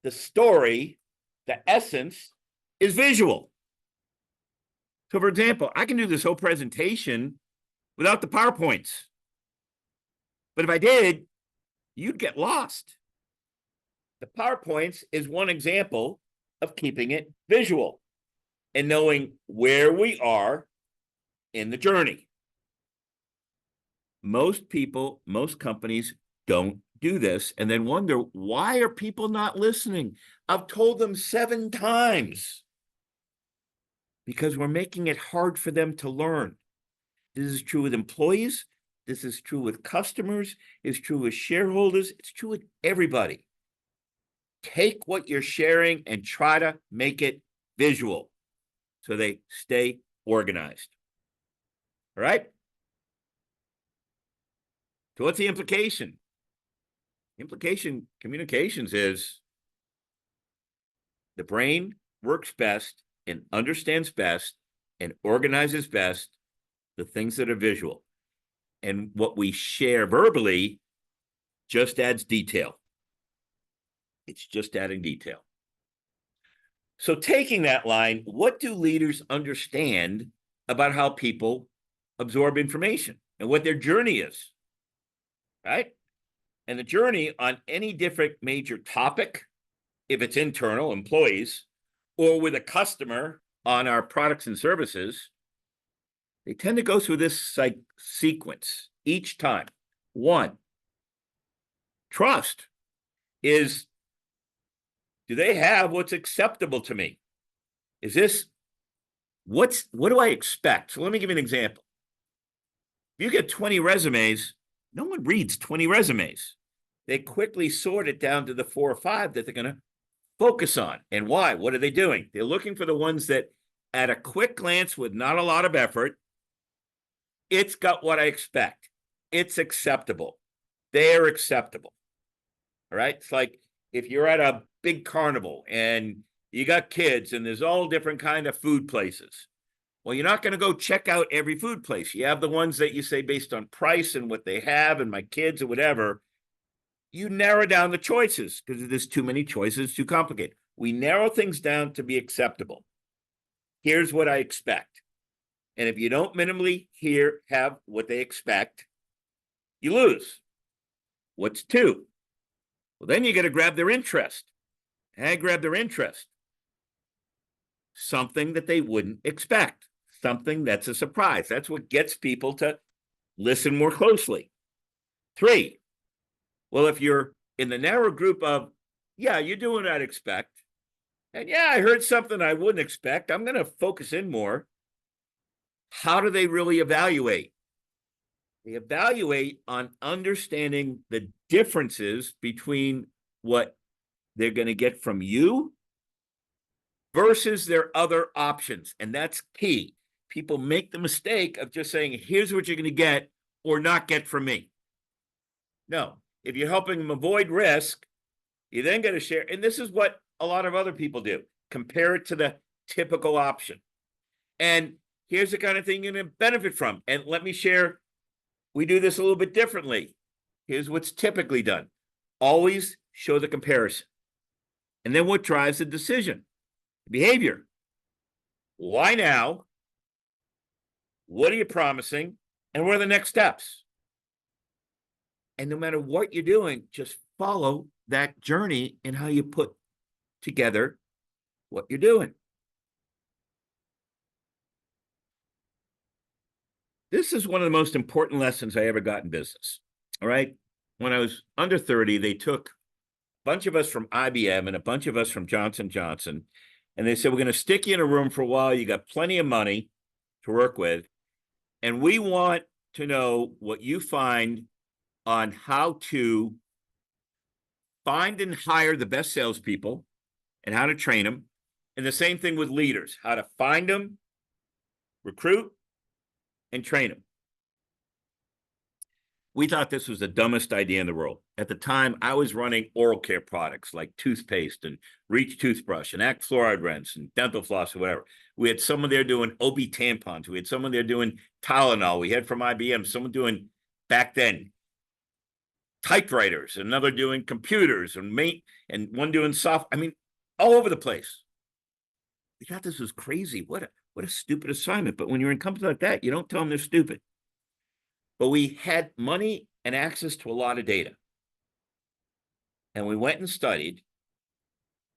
the story, the essence, is visual. So for example, I can do this whole presentation without the PowerPoints. But if I did, you'd get lost. The PowerPoints is one example of keeping it visual and knowing where we are in the journey. Most people, most companies don't do this and then wonder, why are people not listening? I've told them 7 times. Because we're making it hard for them to learn. This is true with employees. This is true with customers, it's true with shareholders, it's true with everybody. Take what you're sharing and try to make it visual so they stay organized. All right? So what's the implication? Implication communications is the brain works best and understands best and organizes best the things that are visual. And what we share verbally just adds detail. It's just adding detail. So taking that line, what do leaders understand about how people absorb information and what their journey is, right? And the journey on any different major topic, if it's internal, employees, or with a customer on our products and services, they tend to go through this sequence each time. One, trust is, do they have what's acceptable to me? Is this, what do I expect? So let me give you an example. If you get 20 resumes, no one reads 20 resumes. They quickly sort it down to the 4 or 5 that they're going to focus on. And why? What are they doing? They're looking for the ones that, at a quick glance with not a lot of effort, it's got what I expect. It's acceptable. They're acceptable. All right? It's like if you're at a big carnival and you got kids and there's all different kind of food places. Well, you're not going to go check out every food place. You have the ones that you say based on price and what they have and my kids or whatever. You narrow down the choices because there's too many choices, too complicated. We narrow things down to be acceptable. Here's what I expect. And if you don't minimally have what they expect, you lose. What's 2? Well, then you got to grab their interest. And grab their interest. Something that they wouldn't expect. Something that's a surprise. That's what gets people to listen more closely. 3, well, if you're in the narrow group of, yeah, you're doing what I'd expect, and yeah, I heard something I wouldn't expect, I'm going to focus in more. How do they really evaluate? They evaluate on understanding the differences between what they're going to get from you versus their other options. And that's key. People make the mistake of just saying, here's what you're going to get or not get from me. No, if you're helping them avoid risk, you then got to share. And this is what a lot of other people do. Compare it to the typical option. And here's the kind of thing you're going to benefit from. And let me share, we do this a little bit differently. Here's what's typically done. Always show the comparison. And then what drives the decision? Behavior. Why now? What are you promising? And what are the next steps? And no matter what you're doing, just follow that journey in how you put together what you're doing. This is one of the most important lessons I ever got in business. All right. When I was under 30, they took a bunch of us from IBM and a bunch of us from Johnson & Johnson. And they said, we're going to stick you in a room for a while. You got plenty of money to work with. And we want to know what you find on how to find and hire the best salespeople and how to train them. And the same thing with leaders, how to find them, recruit, and train them. We thought this was the dumbest idea in the world. At the time, I was running oral care products like toothpaste and Reach toothbrush and Act fluoride rinse and dental floss or whatever. We had someone there doing OB tampons. We had someone there doing Tylenol. We had from IBM someone doing, back then, typewriters, another doing computers and one doing soft. I mean, all over the place. We thought this was crazy. What a stupid assignment. But when you're in companies like that, you don't tell them they're stupid. But we had money and access to a lot of data. And we went and studied,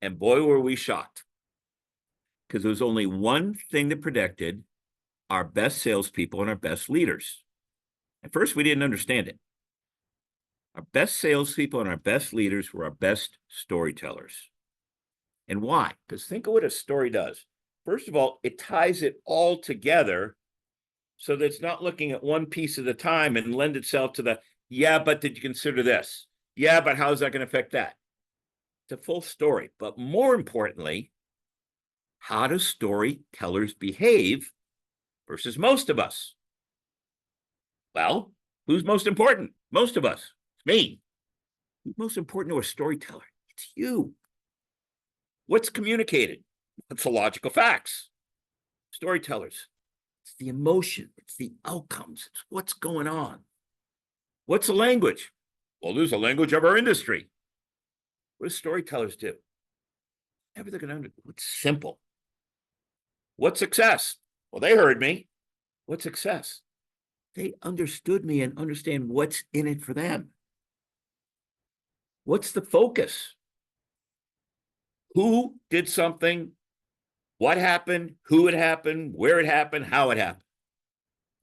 and boy, were we shocked. Because there was only one thing that predicted our best salespeople and our best leaders. At first, we didn't understand it. Our best salespeople and our best leaders were our best storytellers. And why? Because think of what a story does. First of all, it ties it all together so that it's not looking at one piece at a time and lend itself to the, yeah, but did you consider this? Yeah, but how is that going to affect that? It's a full story. But more importantly, how do storytellers behave versus most of us? Well, who's most important? Most of us. It's me. Who's most important to a storyteller? It's you. What's communicated? What's the logical facts? Storytellers. It's the emotion. It's the outcomes. It's what's going on. What's the language? Well, there's a language of our industry. What do storytellers do? Everything under what's simple. What's success? Well, they heard me. What's success? They understood me and understand what's in it for them. What's the focus? Who did something? What happened? Who it happened? Where it happened? How it happened?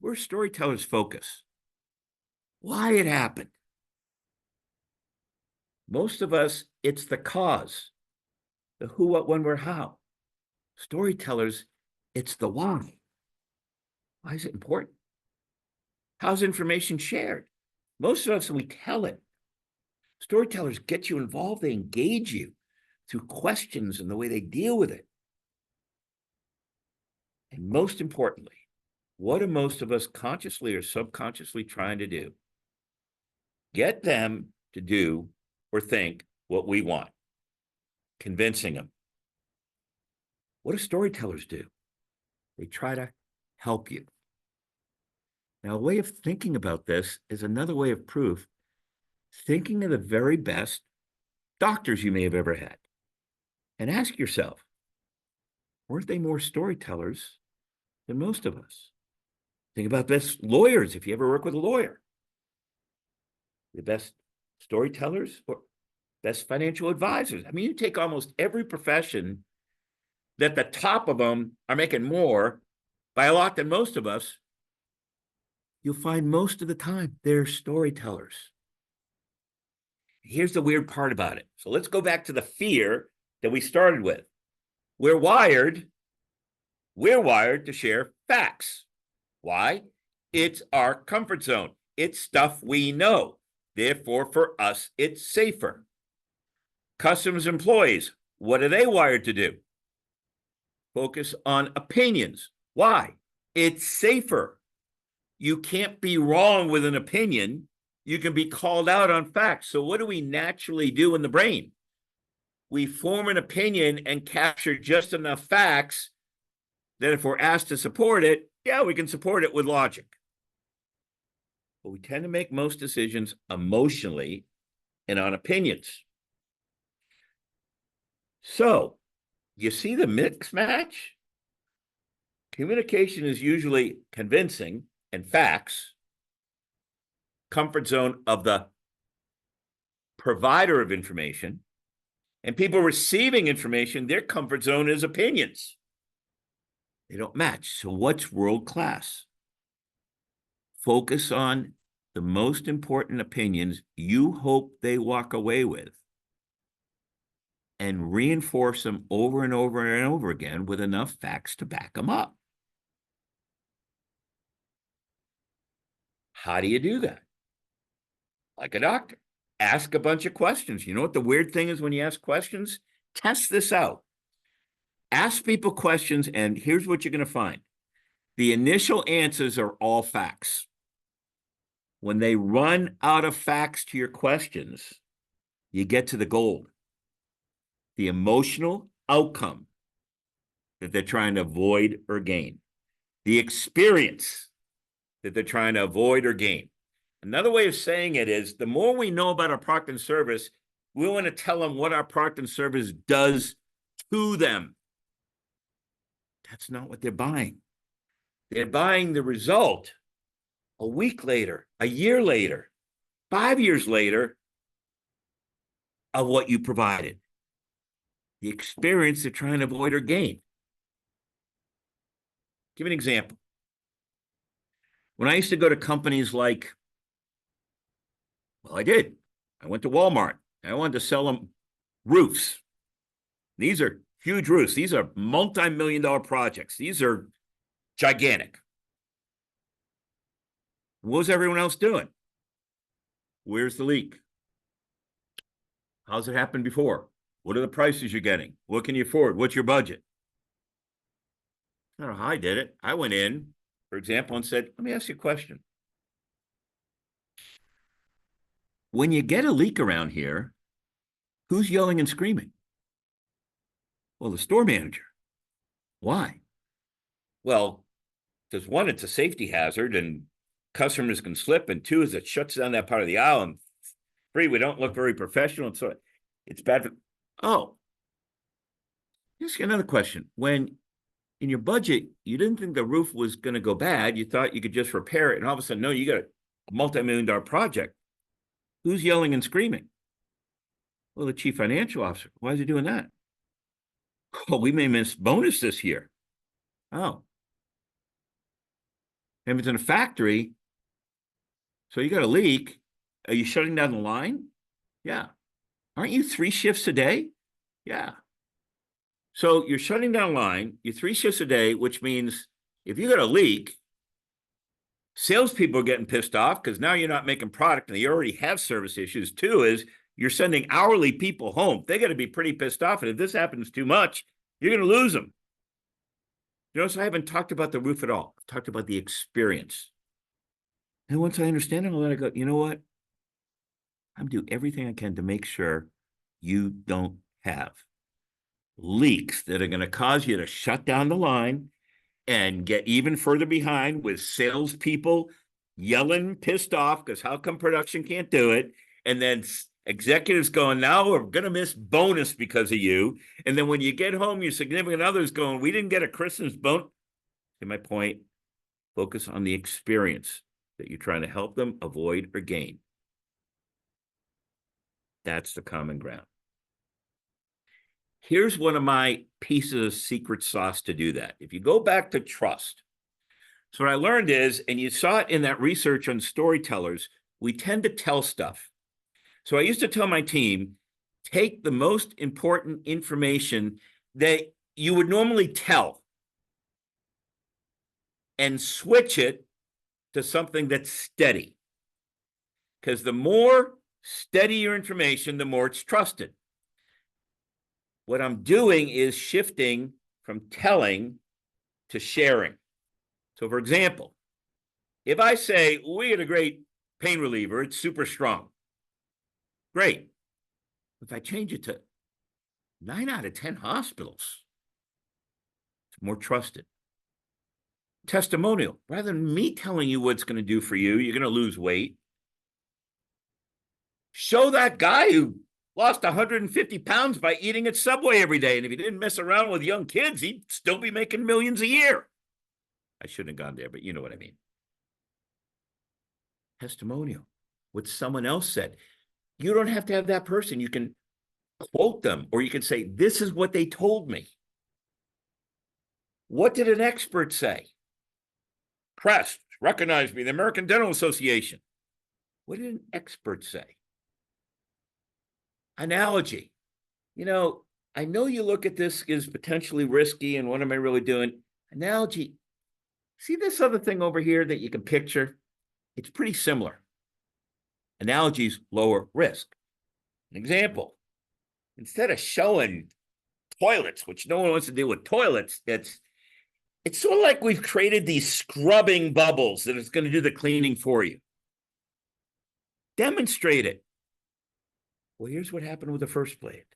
Where storytellers focus? Why it happened? Most of us, it's the cause, the who, what, when, where, how. Storytellers, it's the why. Why is it important? How's information shared? Most of us, we tell it. Storytellers get you involved. They engage you through questions and the way they deal with it. And most importantly, what are most of us consciously or subconsciously trying to do? Get them to do or think what we want, convincing them. What do storytellers do? They try to help you. Now, a way of thinking about this is another way of proof, thinking of the very best doctors you may have ever had. And ask yourself, weren't they more storytellers than most of us? Think about best lawyers, if you ever work with a lawyer. The best storytellers or best financial advisors. I mean, you take almost every profession that the top of them are making more by a lot than most of us. You'll find most of the time they're storytellers. Here's the weird part about it. So let's go back to the fear that we started with. We're wired to share facts. Why? It's our comfort zone. It's stuff we know. Therefore, for us, it's safer. Customers, employees, what are they wired to do? Focus on opinions. Why? It's safer. You can't be wrong with an opinion. You can be called out on facts. So what do we naturally do in the brain? We form an opinion and capture just enough facts that if we're asked to support it, yeah, we can support it with logic. But we tend to make most decisions emotionally and on opinions. So, you see the mix match? Communication is usually convincing and facts. Comfort zone of the provider of information. And people receiving information, their comfort zone is opinions. They don't match. So what's world class? Focus on the most important opinions you hope they walk away with and reinforce them over and over and over again with enough facts to back them up. How do you do that? Like a doctor. Ask a bunch of questions. You know what the weird thing is when you ask questions? Test this out. Ask people questions, and here's what you're going to find. The initial answers are all facts. When they run out of facts to your questions, you get to the gold. The emotional outcome that they're trying to avoid or gain. The experience that they're trying to avoid or gain. Another way of saying it is the more we know about our product and service, we want to tell them what our product and service does to them. That's not what they're buying. They're buying the result a week later, a year later, 5 years later of what you provided. The experience they're trying to avoid or gain. Give an example. When I used to go to companies like, well, I did. I went to Walmart. I wanted to sell them roofs. These are huge roofs. These are multi-million-dollar projects. These are gigantic. What was everyone else doing? Where's the leak? How's it happened before? What are the prices you're getting? What can you afford? What's your budget? I don't know how I did it. I went in, for example, and said, let me ask you a question. When you get a leak around here, who's yelling and screaming? Well, the store manager. Why? Well, because one, it's a safety hazard and customers can slip, and two, is it shuts down that part of the aisle, and three, we don't look very professional, and so it's bad for. Oh, ask you another question. When in your budget, you didn't think the roof was going to go bad, you thought you could just repair it, and all of a sudden, no, you got a multi-million-dollar project. Who's yelling and screaming? Well, the chief financial officer. Why is he doing that? Oh, we may miss bonus this year. Oh. If it's in a factory, so you got a leak, are you shutting down the line? Yeah. Aren't you 3 shifts a day? Yeah. So you're shutting down line, you're 3 shifts a day, which means if you got a leak, salespeople are getting pissed off because now you're not making product and they already have service issues. Two is you're sending hourly people home. They got to be pretty pissed off. And if this happens too much, you're going to lose them. You notice I haven't talked about the roof at all. I've talked about the experience. And once I understand all that, I go, you know what? I'm doing everything I can to make sure you don't have leaks that are going to cause you to shut down the line and get even further behind with salespeople yelling, pissed off because how come production can't do it? And then executives going, now we're going to miss bonus because of you. And then when you get home, your significant other's going, we didn't get a Christmas bonus. To my point, focus on the experience that you're trying to help them avoid or gain. That's the common ground. Here's one of my pieces of secret sauce to do that. If you go back to trust, so what I learned is, and you saw it in that research on storytellers, we tend to tell stuff. So I used to tell my team, take the most important information that you would normally tell and switch it to something that's steady. Because the more steady your information, the more it's trusted. What I'm doing is shifting from telling to sharing. So for example, if I say, we had a great pain reliever, it's super strong. Great. If I change it to 9 out of 10 hospitals, it's more trusted. Testimonial. Rather than me telling you what it's going to do for you, you're going to lose weight. Show that guy who lost 150 pounds by eating at Subway every day. And if he didn't mess around with young kids, he'd still be making millions a year. I shouldn't have gone there, but you know what I mean. Testimonial. What someone else said. You don't have to have that person. You can quote them, or you can say, this is what they told me. What did an expert say? Crest, recognize me, the American Dental Association. What did an expert say? Analogy. You know, I know you look at this as potentially risky and what am I really doing? Analogy. See this other thing over here that you can picture? It's pretty similar. Analogies lower risk. An example, instead of showing toilets, which no one wants to deal with toilets, it's sort of like we've created these scrubbing bubbles that it's going to do the cleaning for you. Demonstrate it. Well, here's what happened with the first blade.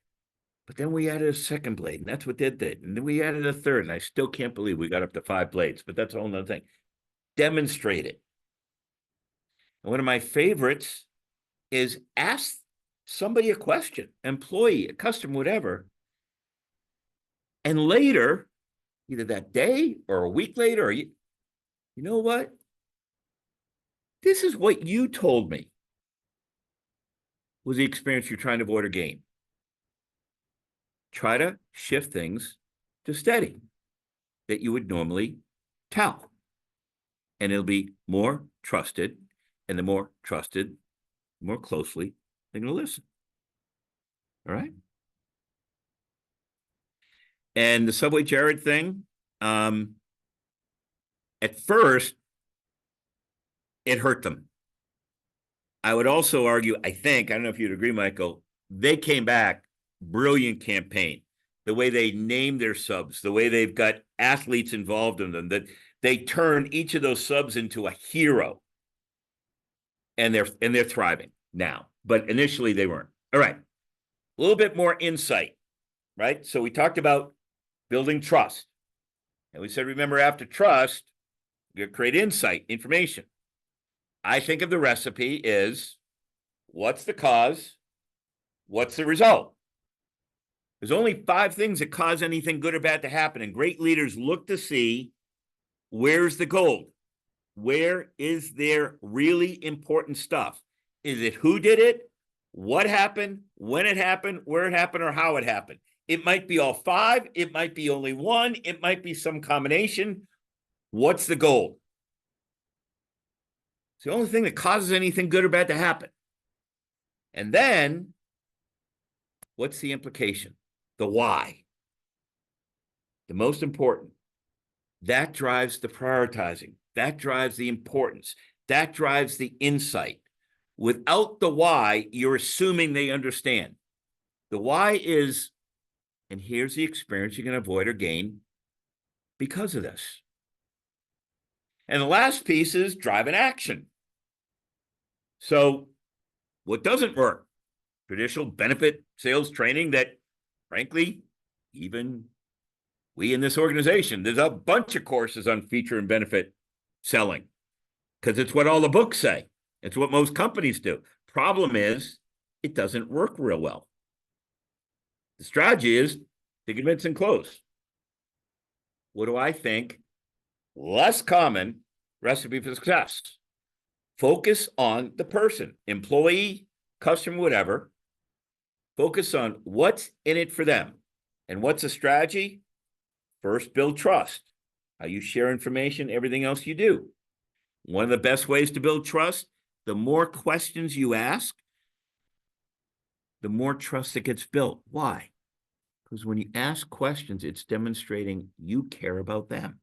But then we added a second blade, and that's what they did. And then we added a third, and I still can't believe we got up to 5 blades, but that's a whole nother thing. Demonstrate it. And one of my favorites is ask somebody a question, employee, a customer, whatever. And later, either that day or a week later, or you know what? This is what you told me was the experience you're trying to avoid or gain. Try to shift things to steady that you would normally tell. And it'll be more trusted. And the more trusted, more closely they're going to listen. All right? And the Subway Jared thing, at first, it hurt them. I would also argue, I don't know if you'd agree, Michael, they came back, brilliant campaign. The way they named their subs, the way they've got athletes involved in them, that they turn each of those subs into a hero. And they're thriving now. But initially they weren't. All right. A little bit more insight, right? So we talked about building trust. And we said, remember, after trust, you create insight, information. I think of the recipe is what's the cause? What's the result? There's only 5 things that cause anything good or bad to happen. And great leaders look to see where's the gold? Where is there really important stuff? Is it who did it? What happened? When it happened? Where it happened? Or how it happened? It might be all 5. It might be only 1. It might be some combination. What's the goal? It's the only thing that causes anything good or bad to happen. And then, what's the implication? The why. The most important. That drives the prioritizing. That drives the importance. That drives the insight. Without the why, you're assuming they understand. The why is, and here's the experience you can avoid or gain because of this. And the last piece is drive an action. So what doesn't work? Traditional benefit sales training that, frankly, even we in this organization, there's a bunch of courses on feature and benefit selling because it's what all the books say. It's what most companies do. Problem is, it doesn't work real well. The strategy is to convince and close. What do I think? Less common recipe for success. Focus on the person, employee, customer, whatever. Focus on what's in it for them. And what's the strategy? First, build trust. How you share information, everything else you do. One of the best ways to build trust, the more questions you ask, the more trust that gets built. Why? Because when you ask questions, it's demonstrating you care about them.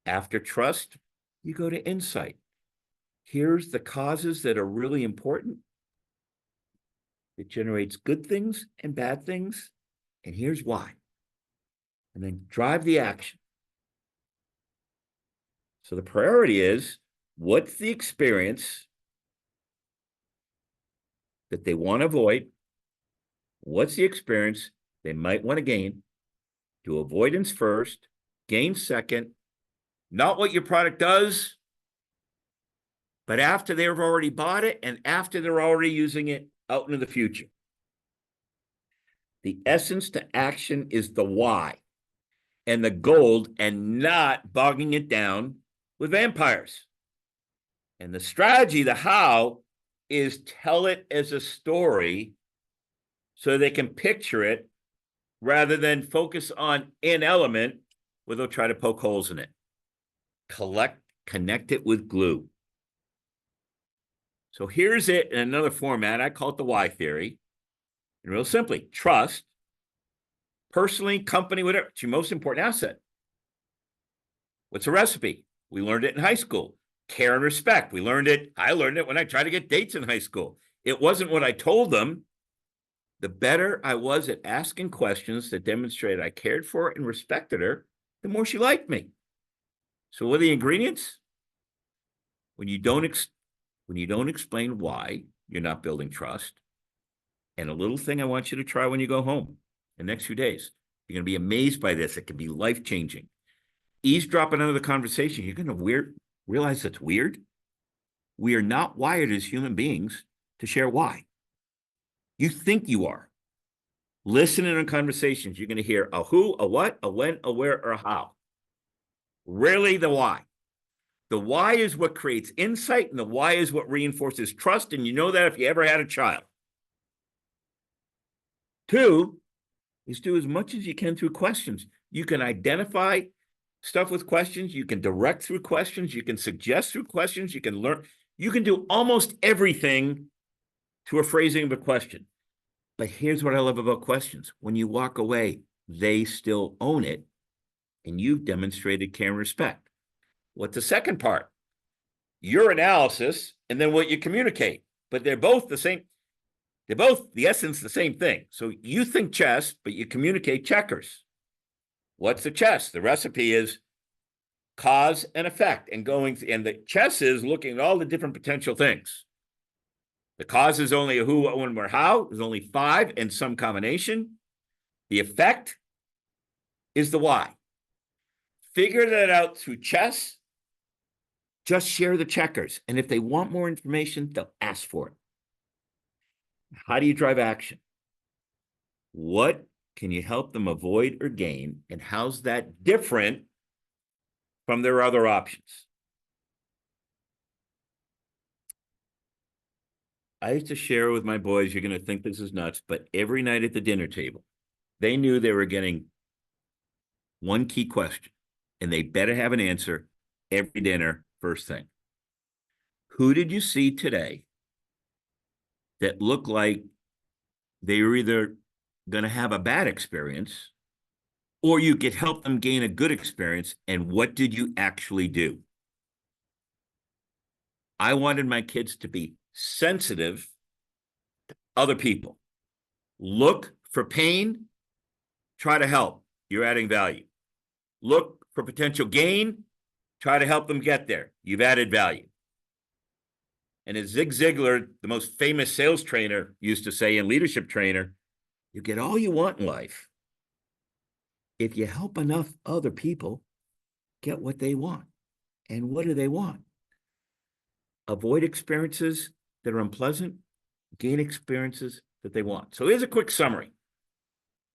After trust, you go to insight. Here's the causes that are really important. It generates good things and bad things, and here's why. And then drive the action. So the priority is, what's the experience that they want to avoid? What's the experience they might want to gain? Do avoidance first, gain second, not what your product does, but after they've already bought it and after they're already using it out into the future. The essence to action is the why and the gold, and not bogging it down with vampires. And the strategy, the how, is tell it as a story so they can picture it rather than focus on an element where they'll try to poke holes in it. Connect it with glue. So here's it in another format. I call it the why theory. And real simply, trust, personally, company, whatever, it's your most important asset. What's a recipe? We learned it in high school. Care and respect. I learned it when I tried to get dates in high school. It wasn't what I told them. The better I was at asking questions that demonstrated I cared for and respected her, the more she liked me. So what are the ingredients? When you don't explain why, you're not building trust. And a little thing I want you to try when you go home the next few days. You're going to be amazed by this. It can be life-changing. Eavesdropping into the conversation, you're going to realize that's weird. We are not wired as human beings to share why. You think you are. Listening to conversations, you're going to hear a who, a what, a when, a where, or a how. Rarely the why. The why is what creates insight, and the why is what reinforces trust, and you know that if you ever had a child. 2 is do as much as you can through questions. You can identify stuff with questions. You can direct through questions. You can suggest through questions. You can learn. You can do almost everything to a phrasing of a question. But here's what I love about questions. When you walk away, they still own it, and you've demonstrated care and respect. What's the second part? your analysis, and then what you communicate. But they're both the same. They're both, the essence, the same thing. So you think chess, but you communicate checkers. What's the chess? The recipe is cause and effect, and and the chess is looking at all the different potential things. The cause is only a who, what, when, where, how. There's only 5 and some combination. The effect is the why. Figure that out through chess. Just share the checkers. And if they want more information, they'll ask for it. How do you drive action? What can you help them avoid or gain? And how's that different from their other options? I used to share with my boys, you're going to think this is nuts, but every night at the dinner table, they knew they were getting one key question, and they better have an answer every dinner, first thing. Who did you see today that looked like they were either going to have a bad experience or you could help them gain a good experience? And what did you actually do? I wanted my kids to be sensitive to other people. Look for pain, try to help. You're adding value. Look for potential gain, try to help them get there. You've added value. And as Zig Ziglar, the most famous sales trainer, used to say, and leadership trainer, you get all you want in life if you help enough other people get what they want. And what do they want? Avoid experiences that are unpleasant, gain experiences that they want. So here's a quick summary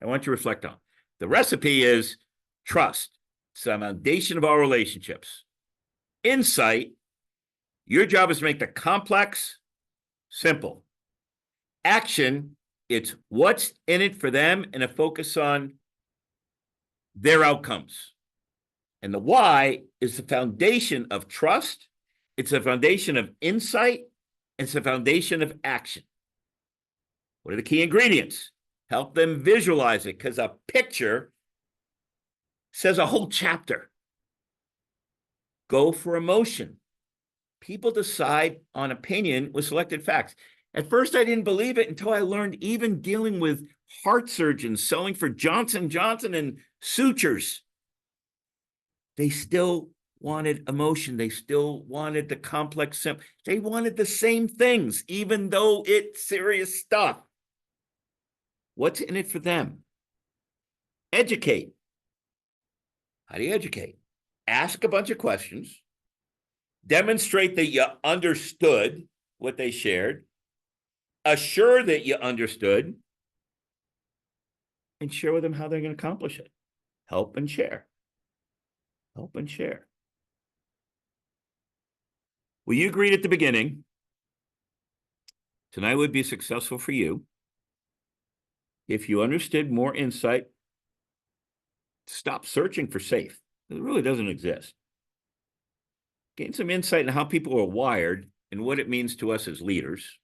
I want you to reflect on. The recipe is trust. It's the foundation of all relationships. Insight. Your job is to make the complex simple. Action. It's what's in it for them and a focus on their outcomes. And the why is the foundation of trust. It's a foundation of insight. It's a foundation of action. What are the key ingredients? Help them visualize it, because a picture says a whole chapter. Go for emotion. People decide on opinion with selected facts. At first, I didn't believe it until I learned, even dealing with heart surgeons selling for Johnson & Johnson and sutures, they still wanted emotion. They still wanted the complex. They wanted the same things, even though it's serious stuff. What's in it for them? Educate. How do you educate? Ask a bunch of questions. Demonstrate that you understood what they shared. Assure that you understood. And share with them how they're going to accomplish it. Help and share. Help and share. Well, you agreed at the beginning. Tonight would be successful for you if you understood more insight. Stop searching for safe. It really doesn't exist. Gain some insight into how people are wired and what it means to us as leaders.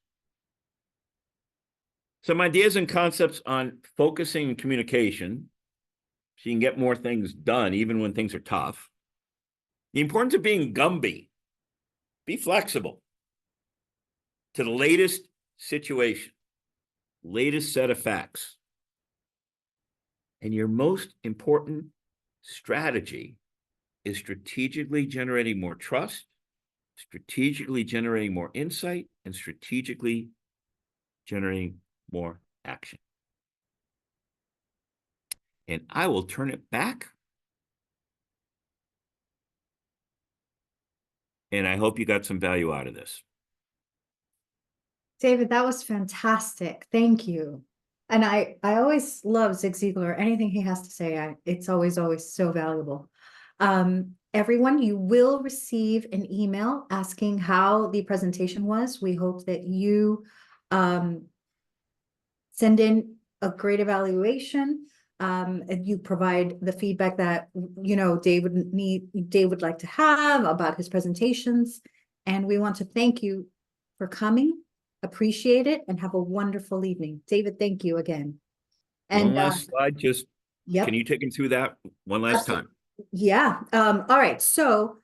Some ideas and concepts on focusing and communication, so you can get more things done even when things are tough. The importance of being Gumby. Be flexible to the latest situation, latest set of facts. And your most important strategy is strategically generating more trust, strategically generating more insight, and strategically generating more action. And I will turn it back. And I hope you got some value out of this. David, that was fantastic. Thank you. And I always love Zig Ziglar. Anything he has to say, it's always so valuable. Everyone, you will receive an email asking how the presentation was. We hope that you send in a great evaluation. And you provide the feedback that Dave would like to have about his presentations. And we want to thank you for coming. Appreciate it, and have a wonderful evening. David, thank you again. And one last slide, just yep. Can you take him through that one last time? Yeah. All right. So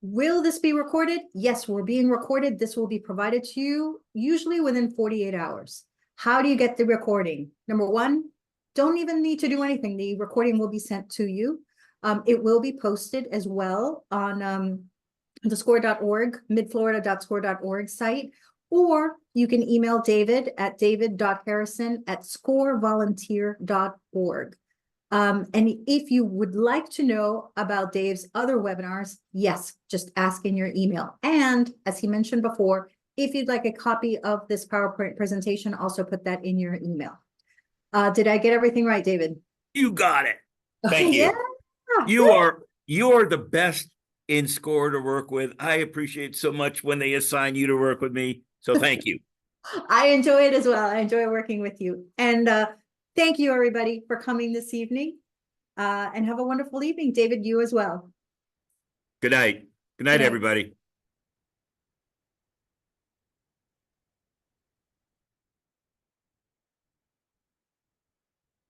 Will this be recorded? Yes, we're being recorded. This will be provided to you usually within 48 hours. How do you get the recording? Number one, don't even need to do anything. The recording will be sent to you. It will be posted as well on the score.org, midflorida.score.org site, or you can email David at david.harrison@scorevolunteer.org. And if you would like to know about Dave's other webinars, yes, just ask in your email. And as he mentioned before, if you'd like a copy of this PowerPoint presentation, also put that in your email. Did I get everything right, David? You got it. Okay, Thank you. yeah, You are the best in SCORE to work with. I appreciate so much when they assign you to work with me. So thank you. I enjoy it as well. I enjoy working with you. And thank you, everybody, for coming this evening. And have a wonderful evening. David, you as well. Good night. Good night, Good night. everybody.